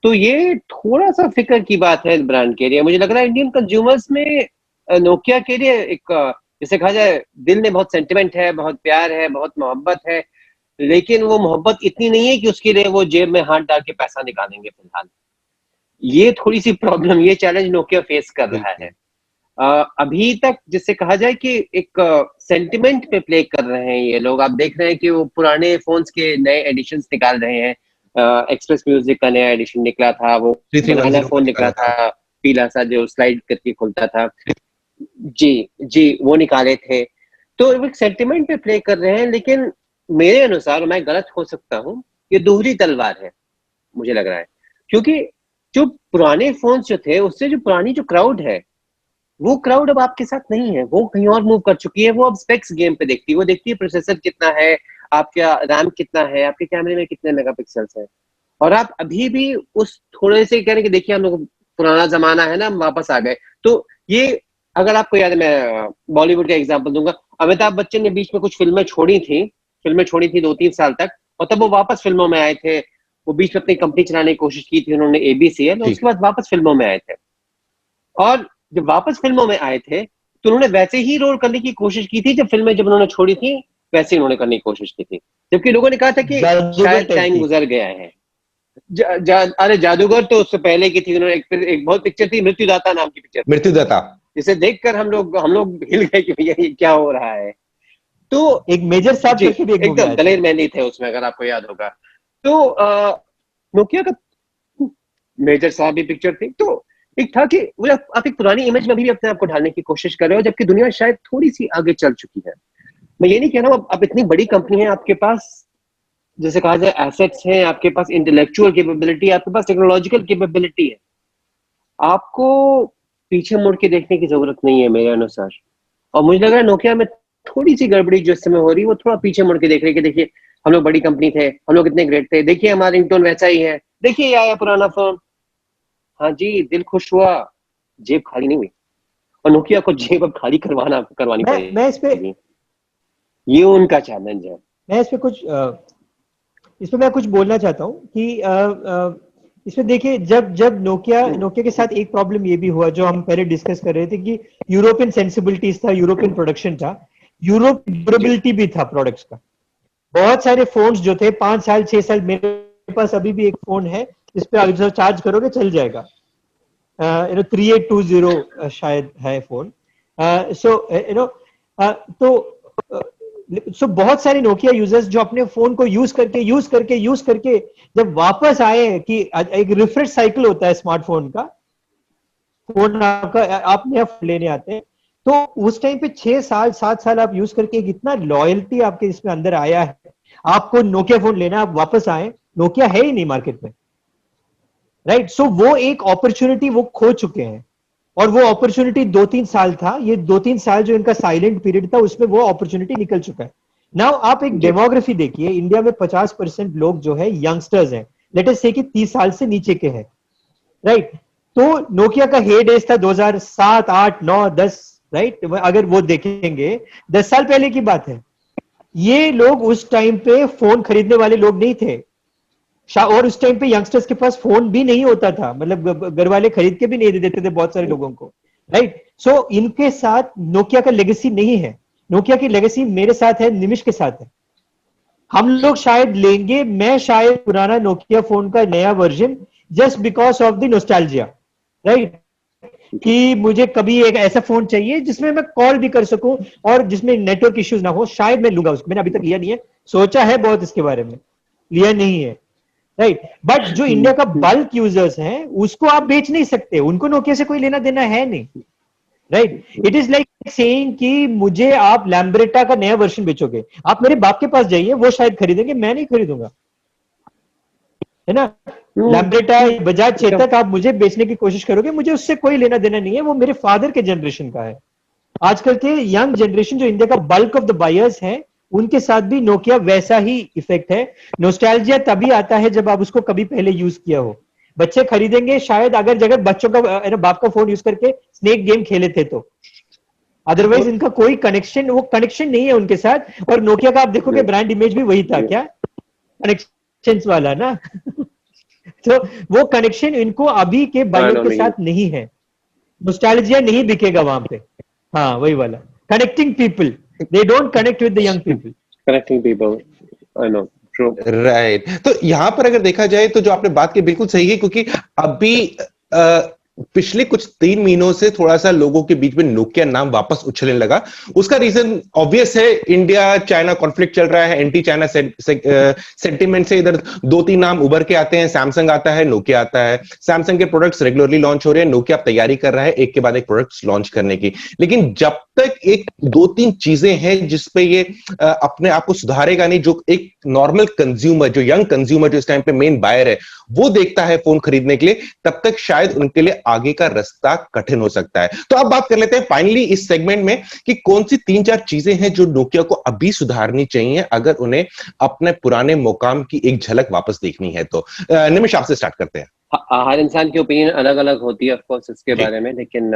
तो ये थोड़ा सा फिक्र की बात है इस ब्रांड के लिए। मुझे लग रहा है इंडियन कंज्यूमर्स में नोकिया के लिए एक, जैसे कहा जाए, दिल में बहुत सेंटिमेंट है, बहुत प्यार है, बहुत मोहब्बत है, लेकिन वो मोहब्बत इतनी नहीं है कि उसके लिए वो जेब में हाथ डाल के पैसा निकालेंगे फिलहाल। ये थोड़ी सी प्रॉब्लम, ये चैलेंज नोकिया फेस कर रहा है। अभी तक जिससे कहा जाए कि एक सेंटिमेंट पे प्ले कर रहे हैं ये लोग। आप देख रहे हैं कि वो पुराने फोन्स के नए एडिशंस निकाल रहे हैं। एक्सप्रेस म्यूजिक का नया एडिशन निकला था, वो बनाना फोन निकला था, पीला सा जो स्लाइड करके खुलता था, जी वो निकाले थे। तो एक सेंटिमेंट पे प्ले कर रहे हैं, लेकिन मेरे अनुसार, मैं गलत हो सकता हूँ, ये दोहरी तलवार है मुझे लग रहा है। क्योंकि जो पुराने फोन्स जो थे, उससे जो पुरानी जो क्राउड है, वो क्राउड अब आपके साथ नहीं है, वो कहीं और मूव कर चुकी है। वो अब स्पेक्स गेम पे देखती है, वो देखती है प्रोसेसर कितना है, आपका रैम कितना है, आपके कैमरे में कितने मेगापिक्सल्स है। और आप अभी भी उस थोड़े से कह रहे कि देखिए हम लोग पुराना जमाना है ना, हम वापस आ गए। तो ये, अगर आपको याद है, मैं बॉलीवुड का एग्जाम्पल दूंगा, अमिताभ बच्चन ने बीच में कुछ फिल्में छोड़ी थी 2-3 साल तक, और तब वो वापस फिल्मों में आए थे। वो बीच में अपनी कंपनी चलाने की कोशिश की थी उन्होंने, ABCL, और उसके बाद वापस फिल्मों में आए थे। और जब वापस फिल्मों में आए थे तो उन्होंने वैसे ही रोल करने की कोशिश की थी जब उन्होंने छोड़ी थी, वैसे ही उन्होंने करने की कोशिश की थी। जबकि लोगों ने कहा था कि शायद टाइम गुजर गया है। अरे जादूगर तो उससे पहले की थी। उन्होंने एक बहुत पिक्चर थी, मृत्युदाता नाम की पिक्चर, मृत्युदाता, जिसे देखकर हम लोग हिल गए कि भैया ये क्या हो रहा है। तो एक मेजर साहब करके भी एक मूवी एकदम दलेर मेहंदी थे उसमें, अगर आपको याद होगा। तो नोकिया का मेजर साहब भी पिक्चर थी। तो एक था कि आप एक पुरानी इमेज में भी अपने आप को ढालने की कोशिश कर रहे हो, जबकि दुनिया शायद थोड़ी सी आगे चल चुकी है। मैं ये नहीं कह रहा हूँ अब इतनी बड़ी कंपनी है, आपके पास जैसे कहा जाए एसेट्स हैं, आपके पास इंटेलेक्चुअल कैपेबिलिटी, आपके पास टेक्नोलॉजिकल कैपेबिलिटी है, आपको पीछे मुड़ के देखने की जरूरत नहीं है मेरे अनुसार। और मुझे लग रहा है नोकिया में थोड़ी सी गड़बड़ी जो इस समय हो रही है, वो थोड़ा पीछे मुड़ के देख रही है कि देखिए हम लोग बड़ी कंपनी थे, हम लोग इतने ग्रेट थे, देखिए हमारा रिंगटोन वैसा ही है, देखिए ये आया पुराना फोन। हाँ जी, दिल खुश हुआ, जेब खाली नहीं हुई। और नोकिया को जेब अब खाली करवानी पड़ेगी। मैं इस पे ये उनका चैलेंज है। मैं इस पे मैं कुछ बोलना चाहता हूँ कि इसमें देखिए, जब नोकिया के साथ एक प्रॉब्लम ये भी हुआ जो हम पहले डिस्कस कर रहे थे कि यूरोपियन सेंसिबिलिटीज था, यूरोपियन प्रोडक्शन था, यूरोप ड्यूरेबिलिटी भी था प्रोडक्ट्स का। बहुत सारे फोन्स जो थे 5 साल 6 साल, मेरे पास अभी भी एक फोन है जिस पे आप जब चार्ज करोगे चल जाएगा, 3820 शायद है फोन। सो बहुत सारे नोकिया यूजर्स जो अपने फोन को यूज करके जब वापस आए, कि एक रिफ्रेश साइकिल होता है स्मार्टफोन का, फोन आपका आप नया लेने आते हैं, तो उस टाइम पे 6 साल 7 साल आप यूज करके एक इतना लॉयल्टी आपके इसमें अंदर आया है, आपको नोकिया फोन लेना, आप वापस आए, नोकिया है ही नहीं मार्केट में, राइट। सो वो एक अपॉर्चुनिटी वो खो चुके हैं, और वो अपॉर्चुनिटी 2-3 साल था, ये 2-3 साल जो इनका साइलेंट पीरियड था उसमें वो अपॉर्चुनिटी निकल चुका है। नाउ आप एक डेमोग्राफी देखिए, इंडिया में 50% लोग जो है यंगस्टर्स हैं, लेट अस से कि 30 साल से नीचे के हैं, राइट। तो नोकिया का हे डेज था 2007, 8, 9, 10, राइट। अगर वो देखेंगे 10 साल पहले की बात है, ये लोग उस टाइम पे फोन खरीदने वाले लोग नहीं थे, और उस टाइम पे यंगस्टर्स के पास फोन भी नहीं होता था, मतलब घर वाले खरीद के भी नहीं दे देते थे बहुत सारे लोगों को, राइट। सो इनके साथ नोकिया का लेगेसी नहीं है, नोकिया की लेगेसी मेरे साथ है, निमिष के साथ है। हम लोग शायद लेंगे, मैं शायद पुराना नोकिया फोन का नया version, just because of the nostalgia, right, कि मुझे कभी एक ऐसा फोन चाहिए जिसमें मैं कॉल भी कर सकूं और जिसमें नेटवर्क इश्यूज ना हो, शायद मैं लूंगा उसको। मैंने अभी तक लिया नहीं है, सोचा है बहुत इसके बारे में, लिया नहीं है, राइट। बट जो इंडिया का बल्क यूजर्स हैं उसको आप बेच नहीं सकते, उनको नोकिया से कोई लेना देना है नहीं, right. It is like saying कि मुझे आप लैम्ब्रेटा का नया वर्जन बेचोगे, आप मेरे बाप के पास जाइए, वो शायद खरीदेंगे, मैं नहीं खरीदूंगा, है ना। लैम्ब्रेटा, बजाज चेतक आप मुझे बेचने की कोशिश करोगे, मुझे उससे कोई लेना देना नहीं है, वो मेरे फादर के जनरेशन का है। आजकल के यंग जनरेशन जो इंडिया का बल्क ऑफ द बायर्स है, उनके साथ भी नोकिया वैसा ही इफेक्ट है। नोस्टैल्जिया तभी आता है जब आप उसको कभी पहले यूज किया हो। बच्चे खरीदेंगे शायद अगर जगह बच्चों का बाप का फोन यूज करके स्नेक गेम खेले थे तो, अदरवाइज इनका कोई कनेक्शन, वो कनेक्शन नहीं है उनके साथ। और नोकिया का आप देखोगे ब्रांड इमेज भी वही था, क्या कनेक्शन वाला ना। तो वो कनेक्शन इनको अभी के बाइयों के साथ नहीं है, नॉस्टैल्जिया नहीं दिखेगा वहां पे। हाँ वही वाला connecting people, they don't connect with the young people. Connecting people, I know, true, right. तो यहां पर अगर देखा जाए तो जो आपने बात की बिल्कुल सही है, क्योंकि अभी पिछले कुछ 3 महीनों से थोड़ा सा लोगों के बीच में नोकिया नाम वापस उछलने लगा। उसका रीजन ऑब्वियस है, इंडिया चाइना कॉन्फ्लिक्ट चल रहा है, एंटी चाइना सेंटिमेंट से इधर 2-3 नाम उभर के आते हैं, सैमसंग आता है, नोकिया आता है। सैमसंग के प्रोडक्ट्स रेगुलरली लॉन्च हो रहे हैं, नोकिया तैयारी कर रहा है एक के बाद एक प्रोडक्ट्स लॉन्च करने की। लेकिन जब तक एक 2-3 चीजें हैं जिसपे ये अपने आप को सुधारेगा नहीं, जो एक नॉर्मल कंज्यूमर, जो यंग कंज्यूमर, जो इस टाइम पे मेन बायर है, वो देखता है फोन खरीदने के लिए, तब तक शायद उनके लिए आगे का रास्ता कठिन हो सकता है। तो अब बात कर लेते हैं फाइनली इस सेगमेंट में कि कौन सी 3-4 चीजें हैं जो नोकिया को अभी सुधारनी चाहिए अगर उन्हें अपने पुराने मुकाम की एक झलक वापस देखनी है। तो निमिष, आपसे स्टार्ट करते हैं। हर इंसान की ओपिनियन अलग अलग होती है ऑफ कोर्स इसके बारे में, लेकिन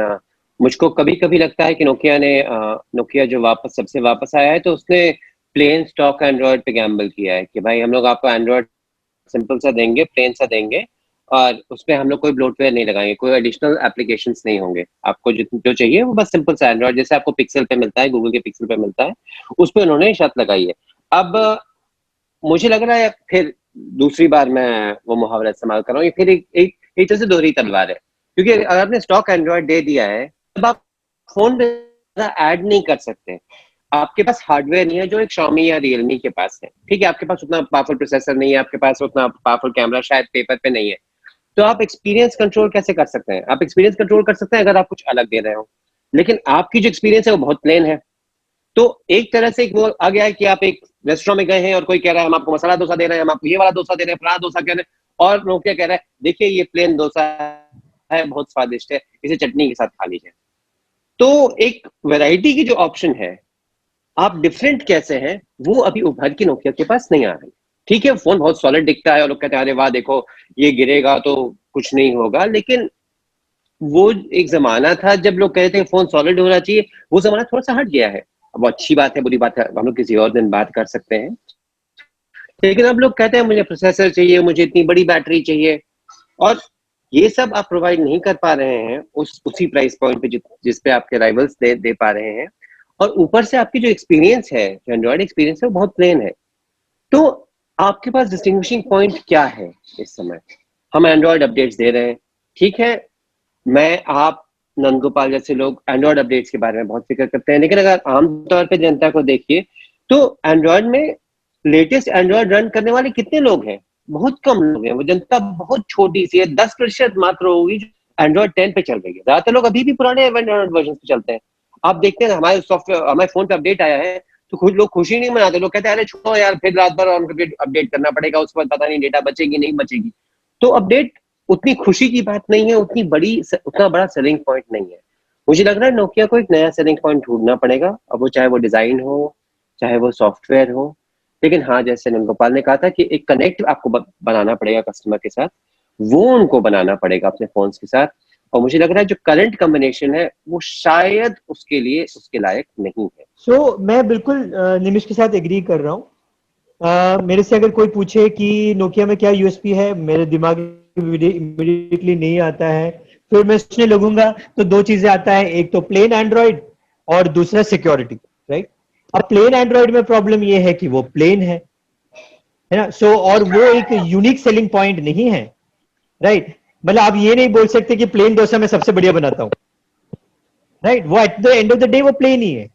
मुझको कभी कभी लगता है कि नोकिया जो सबसे वापस आया है, तो उसने प्लेन स्टॉक एंड्रॉयड पे गैम्बल किया है कि भाई हम लोग आपको एंड्रॉयड सिंपल सा देंगे, प्लेन सा देंगे, और उसमें हम लोग कोई ब्लोटवेयर नहीं लगाएंगे, कोई एडिशनल एप्लीकेशंस नहीं होंगे, आपको जो चाहिए वो बस सिंपल सा एंड्रॉयड, जैसे आपको पिक्सल पे मिलता है, गूगल के पिक्सल पे मिलता है, उस पर उन्होंने शर्त लगाई है। अब मुझे लग रहा है फिर दूसरी बार मैं वो मुहावरा इस्तेमाल कर रहा हूँ, ये फिर एक तरह से दोहरी तलवार है, क्योंकि अगर आपने स्टॉक एंड्रॉयड दे दिया है, तब आप फोन पे ऐड नहीं कर सकते। आपके पास हार्डवेयर नहीं है जो एक Xiaomi या Realme के पास है, ठीक है, आपके पास उतना पावरफुल प्रोसेसर नहीं है, आपके पास उतना पावरफुल कैमरा शायद पेपर पे नहीं है, तो आप एक्सपीरियंस कंट्रोल कैसे कर सकते हैं? आप एक्सपीरियंस कंट्रोल कर सकते हैं अगर आप कुछ अलग दे रहे हो, लेकिन आपकी जो एक्सपीरियंस है वो बहुत प्लेन है। तो एक तरह से वो आ गया है कि आप एक रेस्टोरेंट में गए हैं और कोई कह रहा है हम आपको मसाला डोसा दे रहे हैं, हम आपको ये वाला डोसा दे रहे हैं, फलाना डोसा कह रहे हैं, और नोकिया कह रहा है देखिए ये प्लेन डोसा है, बहुत स्वादिष्ट है, इसे चटनी के साथ खा लीजिए। तो एक वैरायटी की जो ऑप्शन है, आप डिफरेंट कैसे हैं, वो अभी उभर के नोकिया के पास नहीं आ रही। ठीक है, फोन बहुत सॉलिड दिखता है और लोग कहते हैं अरे वाह देखो ये गिरेगा तो कुछ नहीं होगा, लेकिन वो एक जमाना था जब लोग कहते थे फोन सॉलिड होना चाहिए, वो जमाना थोड़ा सा हट गया है। अब अच्छी बात है बुरी बात है हम लोग किसी और दिन बात कर सकते हैं, लेकिन अब लोग कहते हैं मुझे प्रोसेसर चाहिए, मुझे इतनी बड़ी बैटरी चाहिए, और ये सब आप प्रोवाइड नहीं कर पा रहे हैं उसी प्राइस पॉइंट पे जिस पे आपके राइवल्स दे पा रहे हैं, और ऊपर से आपकी जो एक्सपीरियंस है, जो एंड्रॉइड एक्सपीरियंस है, वो बहुत प्लेन है। तो आपके पास डिस्टिंग्विशिंग पॉइंट क्या है इस समय? हम एंड्रॉइड अपडेट्स दे रहे हैं, ठीक है, मैं आप नंदगोपाल जैसे लोग एंड्रॉइड अपडेट्स के बारे में बहुत फिक्र करते हैं, लेकिन अगर आमतौर पे जनता को देखिए तो एंड्रॉइड में लेटेस्ट एंड्रॉइड रन करने वाले कितने लोग हैं? बहुत कम लोग हैं। वो जनता बहुत छोटी सी है, 10% मात्र होगी जो एंड्रॉइड 10 पे चल रही है। ज्यादातर लोग अभी भी पुराने एंड्रॉइड वर्जन पे चलते हैं। आप देखते हैं हमारे सॉफ्टवेयर, हमारे फोन पे अपडेट आया है तो कुछ लोग खुशी नहीं मनाते, लोग कहते हैं अरे छोड़ो यार, फिर रात भर अपडेट करना पड़ेगा, उसके बाद पता नहीं डेटा बचेगी नहीं बचेगी। तो अपडेट उतनी खुशी की बात नहीं है, उतना बड़ा सेलिंग पॉइंट नहीं है। मुझे लग रहा है नोकिया को एक नया सेलिंग पॉइंट ढूंढना पड़ेगा, अब वो चाहे वो डिजाइन हो, चाहे वो सॉफ्टवेयर हो, लेकिन हाँ जैसे नंदगोपाल ने कहा था कि एक कनेक्ट आपको बनाना पड़ेगा कस्टमर के साथ, वो उनको बनाना पड़ेगा अपने फोन्स के साथ, और मुझे लग रहा है जो करंट कॉम्बिनेशन है वो शायद उसके लिए उसके लायक नहीं है। सो मैं बिल्कुल निमिष के साथ एग्री कर रहा हूँ। मेरे से अगर कोई पूछे कि नोकिया में क्या यूएसपी है, मेरे दिमाग में इमीडिएटली नहीं आता है, फिर मैं सोचने लगूंगा तो दो चीजें आता है, एक तो प्लेन एंड्रॉइड और दूसरा सिक्योरिटी, राइट। अब प्लेन एंड्रॉइड में प्रॉब्लम ये है कि वो प्लेन है ना, सो और वो एक यूनिक सेलिंग पॉइंट नहीं है, राइट। मतलब आप ये नहीं बोल सकते कि प्लेन डोसा मैं सबसे बढ़िया बनाता हूं, राइट, वो at the end of the day वो प्लेन ही है,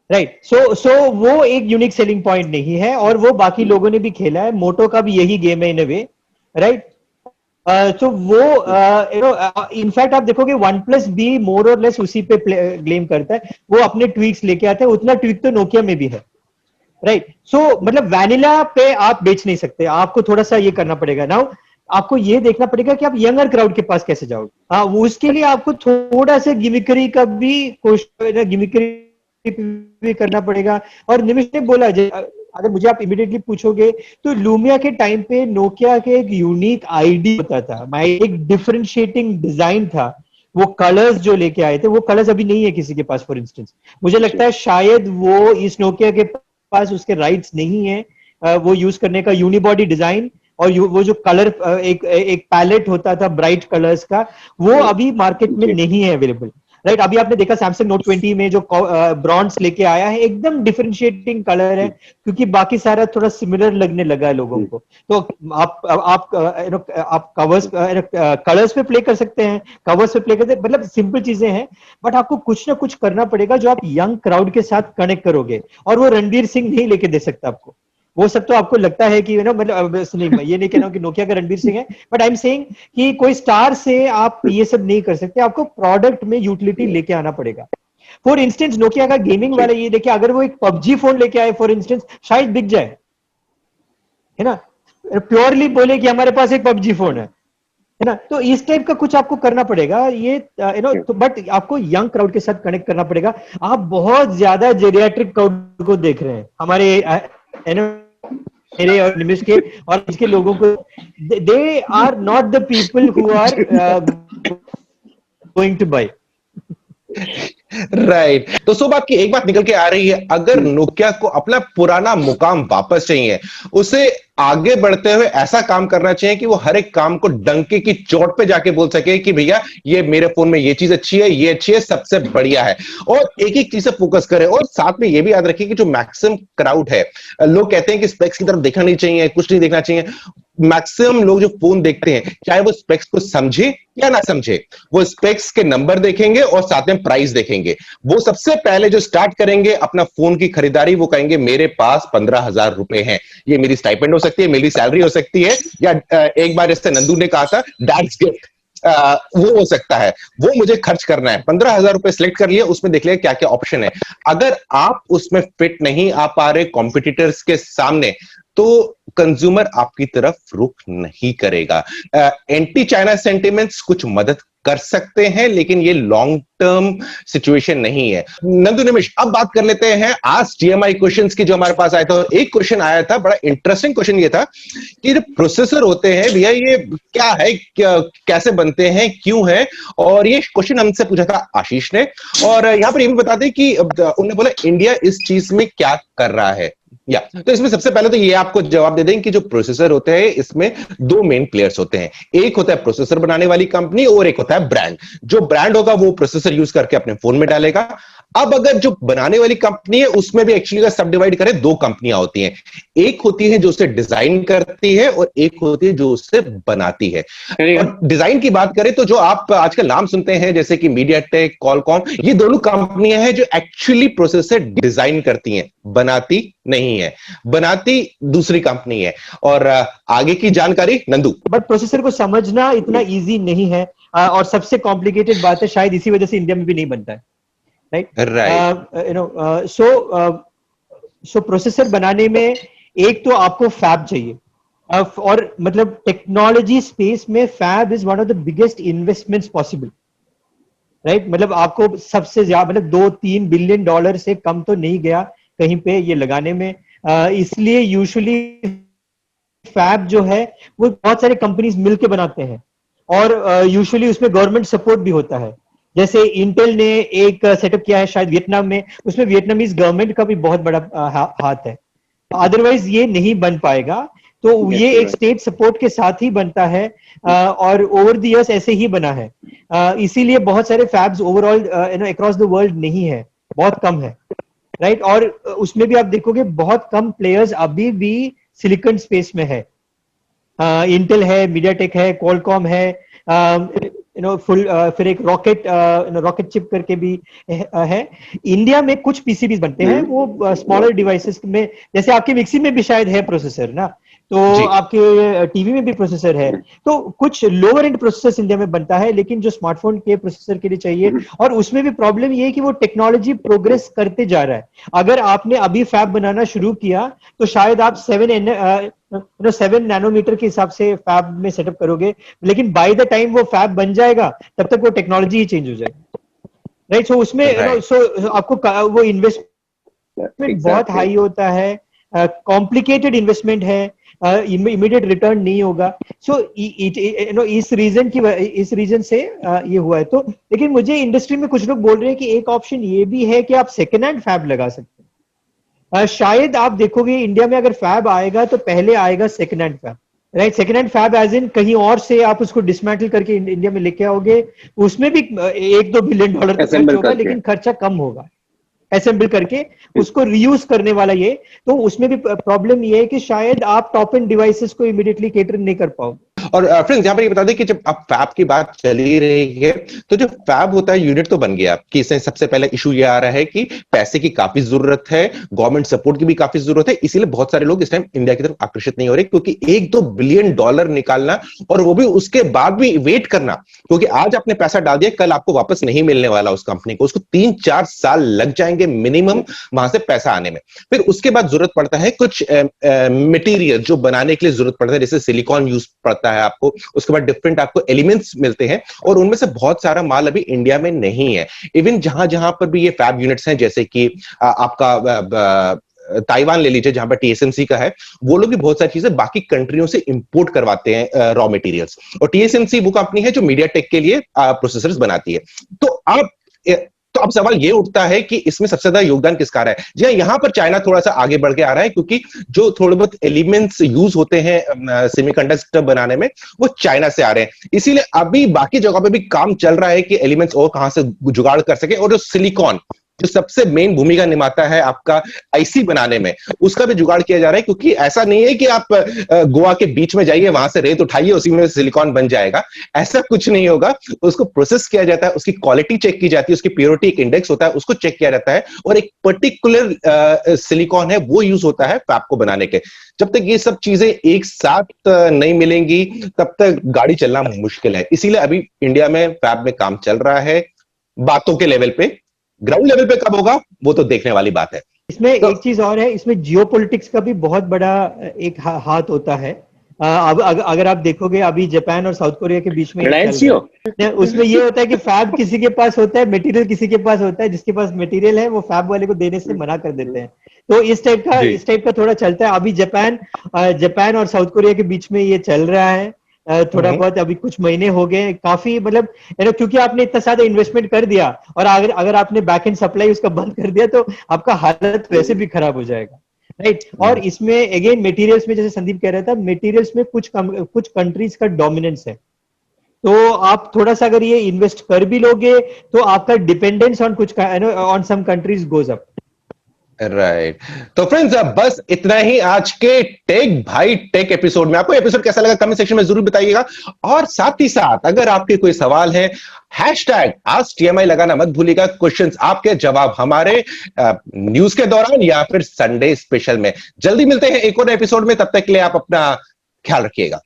राइट। सो वो एक यूनिक सेलिंग पॉइंट नहीं है, और वो बाकी लोगों ने भी खेला है, मोटो का भी यही गेम है इन अ वे, राइट। तो वो इनफैक्ट आप देखोगे OnePlus भी मोर और लेस उसी पे क्लेम करता है, वो अपने ट्वीक्स लेके आता है, उतना ट्वीक तो नोकिया में भी है, राइट। सो मतलब वैनिला पे आप बेच नहीं सकते, आपको थोड़ा सा ये करना पड़ेगा। नाउ आपको ये देखना पड़ेगा कि आप यंगर क्राउड के पास कैसे जाओगे। हाँ, वो उसके लिए आपको थोड़ा सा गिमिकरी का भी कोशिश, गिमिकरी भी करना पड़ेगा। और निमिष ने बोला, अगर मुझे आप इमीडिएटली पूछोगे तो लूमिया के टाइम पे नोकिया के एक यूनिक आईडी होता था, एक डिफरेंशिएटिंग डिजाइन था। वो कलर्स जो लेके आए थे, वो कलर्स अभी नहीं है किसी के पास। फॉर इंस्टेंस मुझे लगता है शायद वो इस नोकिया के पास उसके राइट्स नहीं है वो यूज करने का, यूनिबॉडी डिजाइन और वो जो कलर एक पैलेट होता था ब्राइट कलर्स का, वो अभी मार्केट में नहीं है अवेलेबल, राइट। अभी आपने देखा सैमसंग नोट 20 में जो ब्रॉन्ज लेके आया है, एकदम डिफरेंशिएटिंग कलर है, क्योंकि बाकी सारा थोड़ा सिमिलर लगने लगा है लोगों को। तो आप कलर्स पे प्ले कर सकते हैं, कवर्स पे प्ले करते हैं, मतलब सिंपल चीजें हैं, बट आपको कुछ ना कुछ करना पड़ेगा जो आप यंग क्राउड के साथ कनेक्ट करोगे, और वो रणवीर सिंह नहीं लेके दे सकता आपको। वो सब तो आपको लगता है कि मतलब ये नहीं कह रहा हूं कि नोकिया का रणवीर सिंह है, बट आई एम सेइंग कि कोई स्टार से आप ये सब नहीं कर सकते, आपको प्रोडक्ट में यूटिलिटी लेके आना पड़ेगा। फॉर इंस्टेंस नोकिया का गेमिंग वाला ये देखिए, अगर वो एक पबजी फोन लेके आए फॉर इंस्टेंस, शायद बिक जाए, है ना, प्योरली बोले कि हमारे पास एक पबजी फोन है ना। तो इस टाइप का कुछ आपको करना पड़ेगा, ये तो बट आपको यंग क्राउड के साथ कनेक्ट करना पड़ेगा। आप बहुत ज्यादा जेरियाट्रिक क्राउड को देख रहे हैं, हमारे मेरे और निमिष के और इसके लोगों को, they are not the people who are going to buy. Right तो सुबह आपकी एक बात निकल के आ रही है, अगर नोकिया को अपना पुराना मुकाम वापस चाहिए, उसे आगे बढ़ते हुए ऐसा काम करना चाहिए कि वो हर एक काम को डंके की चोट पे जाके बोल सके कि भैया ये मेरे फोन में ये चीज अच्छी है, ये अच्छी है, सबसे बढ़िया है, और एक एक चीज से फोकस करे। और साथ में ये भी याद रखिए कि जो मैक्सिमम क्राउड है, लोग कहते हैं कि स्पेक्स की तरफ देखना नहीं चाहिए, कुछ नहीं देखना चाहिए। मैक्सिमम लोग जो फोन देखते हैं, चाहे वो स्पेक्स को समझे या ना समझे, वो स्पेक्स के नंबर देखेंगे और साथ में प्राइस देखेंगे। वो सबसे पहले जो स्टार्ट करेंगे अपना फोन की खरीदारी, वो कहेंगे मेरे पास 15,000 रुपए हैं, ये मेरी स्टाइपेंड हो सकती है, मेरी सैलरी हो सकती है, या एक बार जैसे नंदू ने कहा था डैड्स गिफ्ट, वो हो सकता है, वो मुझे खर्च करना है। 15,000 रुपए सिलेक्ट कर लिए, उसमें देख लिया क्या क्या ऑप्शन है। अगर आप उसमें फिट नहीं आ पा रहे कॉम्पिटिटर्स के सामने, तो कंज्यूमर आपकी तरफ रुख नहीं करेगा। एंटी चाइना सेंटिमेंट्स कुछ मदद कर सकते हैं, लेकिन ये लॉन्ग टर्म सिचुएशन नहीं है। नंदू निमिष, अब बात कर लेते हैं आज TMI क्वेश्चंस की जो हमारे पास आया था। एक क्वेश्चन आया था, बड़ा इंटरेस्टिंग क्वेश्चन ये था कि जो प्रोसेसर होते हैं भैया, ये क्या है, कैसे बनते हैं, क्यों है, और ये क्वेश्चन हमसे पूछा था आशीष ने। और यहां पर ये भी बता दें कि उन्होंने बोला इंडिया इस चीज में क्या कर रहा है। तो इसमें सबसे पहले तो ये आपको जवाब दे दें कि जो प्रोसेसर होते हैं, इसमें दो मेन प्लेयर्स होते हैं। एक होता है प्रोसेसर बनाने वाली कंपनी, और एक होता है ब्रांड। जो ब्रांड होगा वो प्रोसेसर यूज करके अपने फोन में डालेगा। अब अगर जो बनाने वाली कंपनी है, उसमें भी एक्चुअली अगर सब डिवाइड करें, दो कंपनियां होती हैं। एक होती है जो उसे डिजाइन करती है, और एक होती है जो उसे बनाती है। और डिजाइन की बात करें तो जो आप आजकल नाम सुनते हैं जैसे कि मीडियाटेक, कॉलकॉम, ये दोनों कंपनियां हैं जो एक्चुअली प्रोसेसर डिजाइन करती हैं, बनाती नहीं है। बनाती दूसरी कंपनी है। और आगे की जानकारी नंदू। बट प्रोसेसर को समझना इतना इजी नहीं है, और सबसे कॉम्प्लिकेटेड बात है, शायद इसी वजह से इंडिया में भी नहीं बनता है, राइट। सो प्रोसेसर बनाने में एक तो आपको फैब चाहिए, और मतलब टेक्नोलॉजी स्पेस में fab is one of the biggest investments possible, right. मतलब आपको सबसे ज्यादा, मतलब $2-3 बिलियन से कम तो नहीं गया कहीं पे ये लगाने में। इसलिए यूजुअली फैब जो है वो बहुत सारे कंपनीज मिलके बनाते हैं, और यूजुअली उसमें गवर्नमेंट सपोर्ट भी होता है। जैसे इंटेल ने एक सेटअप किया है शायद वियतनाम में, उसमें वियतनामीज गवर्नमेंट का भी बहुत बड़ा हाथ है, अदरवाइज ये नहीं बन पाएगा। तो ये एक स्टेट सपोर्ट के साथ ही बनता है, और ओवर द इयर्स ऐसे ही बना है। इसीलिए बहुत सारे fabs overall across the world नहीं है, बहुत कम है, राइट। और उसमें भी आप देखोगे बहुत कम प्लेयर्स अभी भी सिलिकॉन स्पेस में है। इंटेल है, मीडियाटेक है, कॉलकॉम है, फिर एक रॉकेट चिप करके भी है। इंडिया में कुछ पीसीबीज बनते हैं, वो स्मॉलर डिवाइसेस में, जैसे आपकी मिक्सी में भी शायद है प्रोसेसर ना, तो आपके टीवी में भी प्रोसेसर है, तो कुछ लोअर एंड प्रोसेसर इंडिया में बनता है, लेकिन जो स्मार्टफोन के प्रोसेसर के लिए चाहिए, और उसमें भी प्रॉब्लम ये है कि वो टेक्नोलॉजी प्रोग्रेस करते जा रहा है। अगर आपने अभी फैब बनाना शुरू किया तो शायद आप 7 नैनोमीटर के हिसाब से फैब में सेटअप करोगे, लेकिन बाय द टाइम वो फैब बन जाएगा तब तक वो टेक्नोलॉजी ही चेंज हो जाएगी, राइट। सो उसमें आपको वो इन्वेस्टमेंट बहुत हाई होता है, कॉम्प्लिकेटेड इन्वेस्टमेंट है, इमीडिएट रिटर्न नहीं होगा। सो इस रीजन से ये हुआ है। तो लेकिन मुझे इंडस्ट्री में कुछ लोग बोल रहे हैं कि एक ऑप्शन ये भी है कि आप सेकेंड हैंड फैब लगा सकते हैं। शायद आप देखोगे इंडिया में अगर फैब आएगा तो पहले आएगा second hand fab, right. Second hand fab as in कहीं और से आप उसको डिसमेंटल करके इंडिया में लेके आओगे, उसमें भी $1-2 बिलियन का खर्च होगा, लेकिन खर्चा कम होगा असेंबल करके उसको रीयूज करने वाला ये। तो उसमें भी प्रॉब्लम ये है कि शायद आप टॉप एंड डिवाइसेस को इमीडिएटली केटर नहीं कर पाओगे। और फ्रेंड्स यहाँ पर ये बता दें कि जब आप फैब की बात चली रही है, तो जो फैब होता है यूनिट तो बन गया कि इसमें सबसे पहले इशू ये आ रहा है कि पैसे की काफी जरूरत है, गवर्नमेंट सपोर्ट की भी काफी जरूरत है, इसीलिए बहुत सारे लोग इस टाइम इंडिया की तरफ आकर्षित नहीं हो रहे, क्योंकि $1-2 बिलियन निकालना और वो भी उसके बाद भी वेट करना, क्योंकि आज आपने पैसा डाल दिया, कल आपको वापस नहीं मिलने वाला उस कंपनी को, उसको 3-4 साल लग जाएंगे मिनिमम वहां से पैसा आने में। फिर उसके बाद जरूरत पड़ता है कुछ मटेरियल जो बनाने के लिए जरूरत पड़ता है, जैसे सिलिकॉन यूज पड़ता है आपको, उसके बाद डिफरेंट आपको एलिमेंट्स मिलते हैं, और उनमें से बहुत सारा माल अभी इंडिया में नहीं है। इवन जहां जहां पर भी ये फैब यूनिट्स हैं, जैसे कि आपका ताइवान ले लीजिए, जहां पर टीएसएमसी का है, वो लोग भी बहुत सारी चीजें बाकी कंट्रियों से इंपोर्ट करवाते हैं रॉ मटेरियल्स, और टीएसएमसी वो कंपनी है जो मीडियाटेक के लिए प्रोसेसर्स बनाती है। तो अब सवाल ये उठता है कि इसमें सबसे ज्यादा योगदान किसका रहा है? जी हाँ, यहां पर चाइना थोड़ा सा आगे बढ़ के आ रहा है, क्योंकि जो थोड़े बहुत एलिमेंट्स यूज होते हैं सेमीकंडक्टर बनाने में, वो चाइना से आ रहे हैं। इसीलिए अभी बाकी जगह पे भी काम चल रहा है कि एलिमेंट्स और कहां से जुगाड़ कर सके, और जो सिलिकॉन जो सबसे मेन भूमिका निभाता है आपका आईसी बनाने में, उसका भी जुगाड़ किया जा रहा है। क्योंकि ऐसा नहीं है कि आप गोवा के बीच में जाइए, वहां से रेत उठाइए, उसी में सिलिकॉन बन जाएगा, ऐसा कुछ नहीं होगा। उसको प्रोसेस किया जाता है, उसकी क्वालिटी चेक की जाती है, उसकी प्योरिटी एक इंडेक्स होता है, उसको चेक किया जाता है, और एक पर्टिकुलर सिलिकॉन है वो यूज होता है फैब को बनाने के। जब तक ये सब चीजें एक साथ नहीं मिलेंगी, तब तक गाड़ी चलना मुश्किल है। इसीलिए अभी इंडिया में फैब में काम चल रहा है, बातों के लेवल पे। ग्राउंड लेवल पे कब होगा वो तो देखने वाली बात है। इसमें एक चीज और है, इसमें जियोपॉलिटिक्स का भी बहुत बड़ा एक हाथ होता है। अब अगर आप देखोगे अभी जापान और साउथ कोरिया के बीच में उसमें ये होता है कि फैब किसी के पास होता है, मटेरियल किसी के पास होता है, जिसके पास मटेरियल है वो फैब वाले को देने से मना कर देते हैं। तो इस टाइप का थोड़ा चलता है अभी। जापान और साउथ कोरिया के बीच में ये चल रहा है थोड़ा बहुत। अभी कुछ महीने हो गए, काफी मतलब क्योंकि आपने इतना ज्यादा इन्वेस्टमेंट कर दिया, और अगर आपने बैक एंड सप्लाई उसका बंद कर दिया तो आपका हालत वैसे भी खराब हो जाएगा, राइट। और इसमें अगेन मटेरियल्स में, जैसे संदीप कह रहा था, मटेरियल्स में कुछ कंट्रीज का डोमिनेंस है। तो आप थोड़ा सा अगर ये इन्वेस्ट कर भी लोगे तो आपका dependence on some countries goes up. Right. तो फ्रेंड्स, बस इतना ही आज के टेक भाई टेक एपिसोड में। आपको एपिसोड कैसा लगा कमेंट सेक्शन में जरूर बताइएगा, और साथ ही साथ अगर आपके कोई सवाल है, #AskTMI लगाना मत भूलिएगा। क्वेश्चंस आपके, जवाब हमारे, न्यूज के दौरान या फिर संडे स्पेशल में। जल्दी मिलते हैं एक और एपिसोड में, तब तक के लिए आप अपना ख्याल रखिएगा।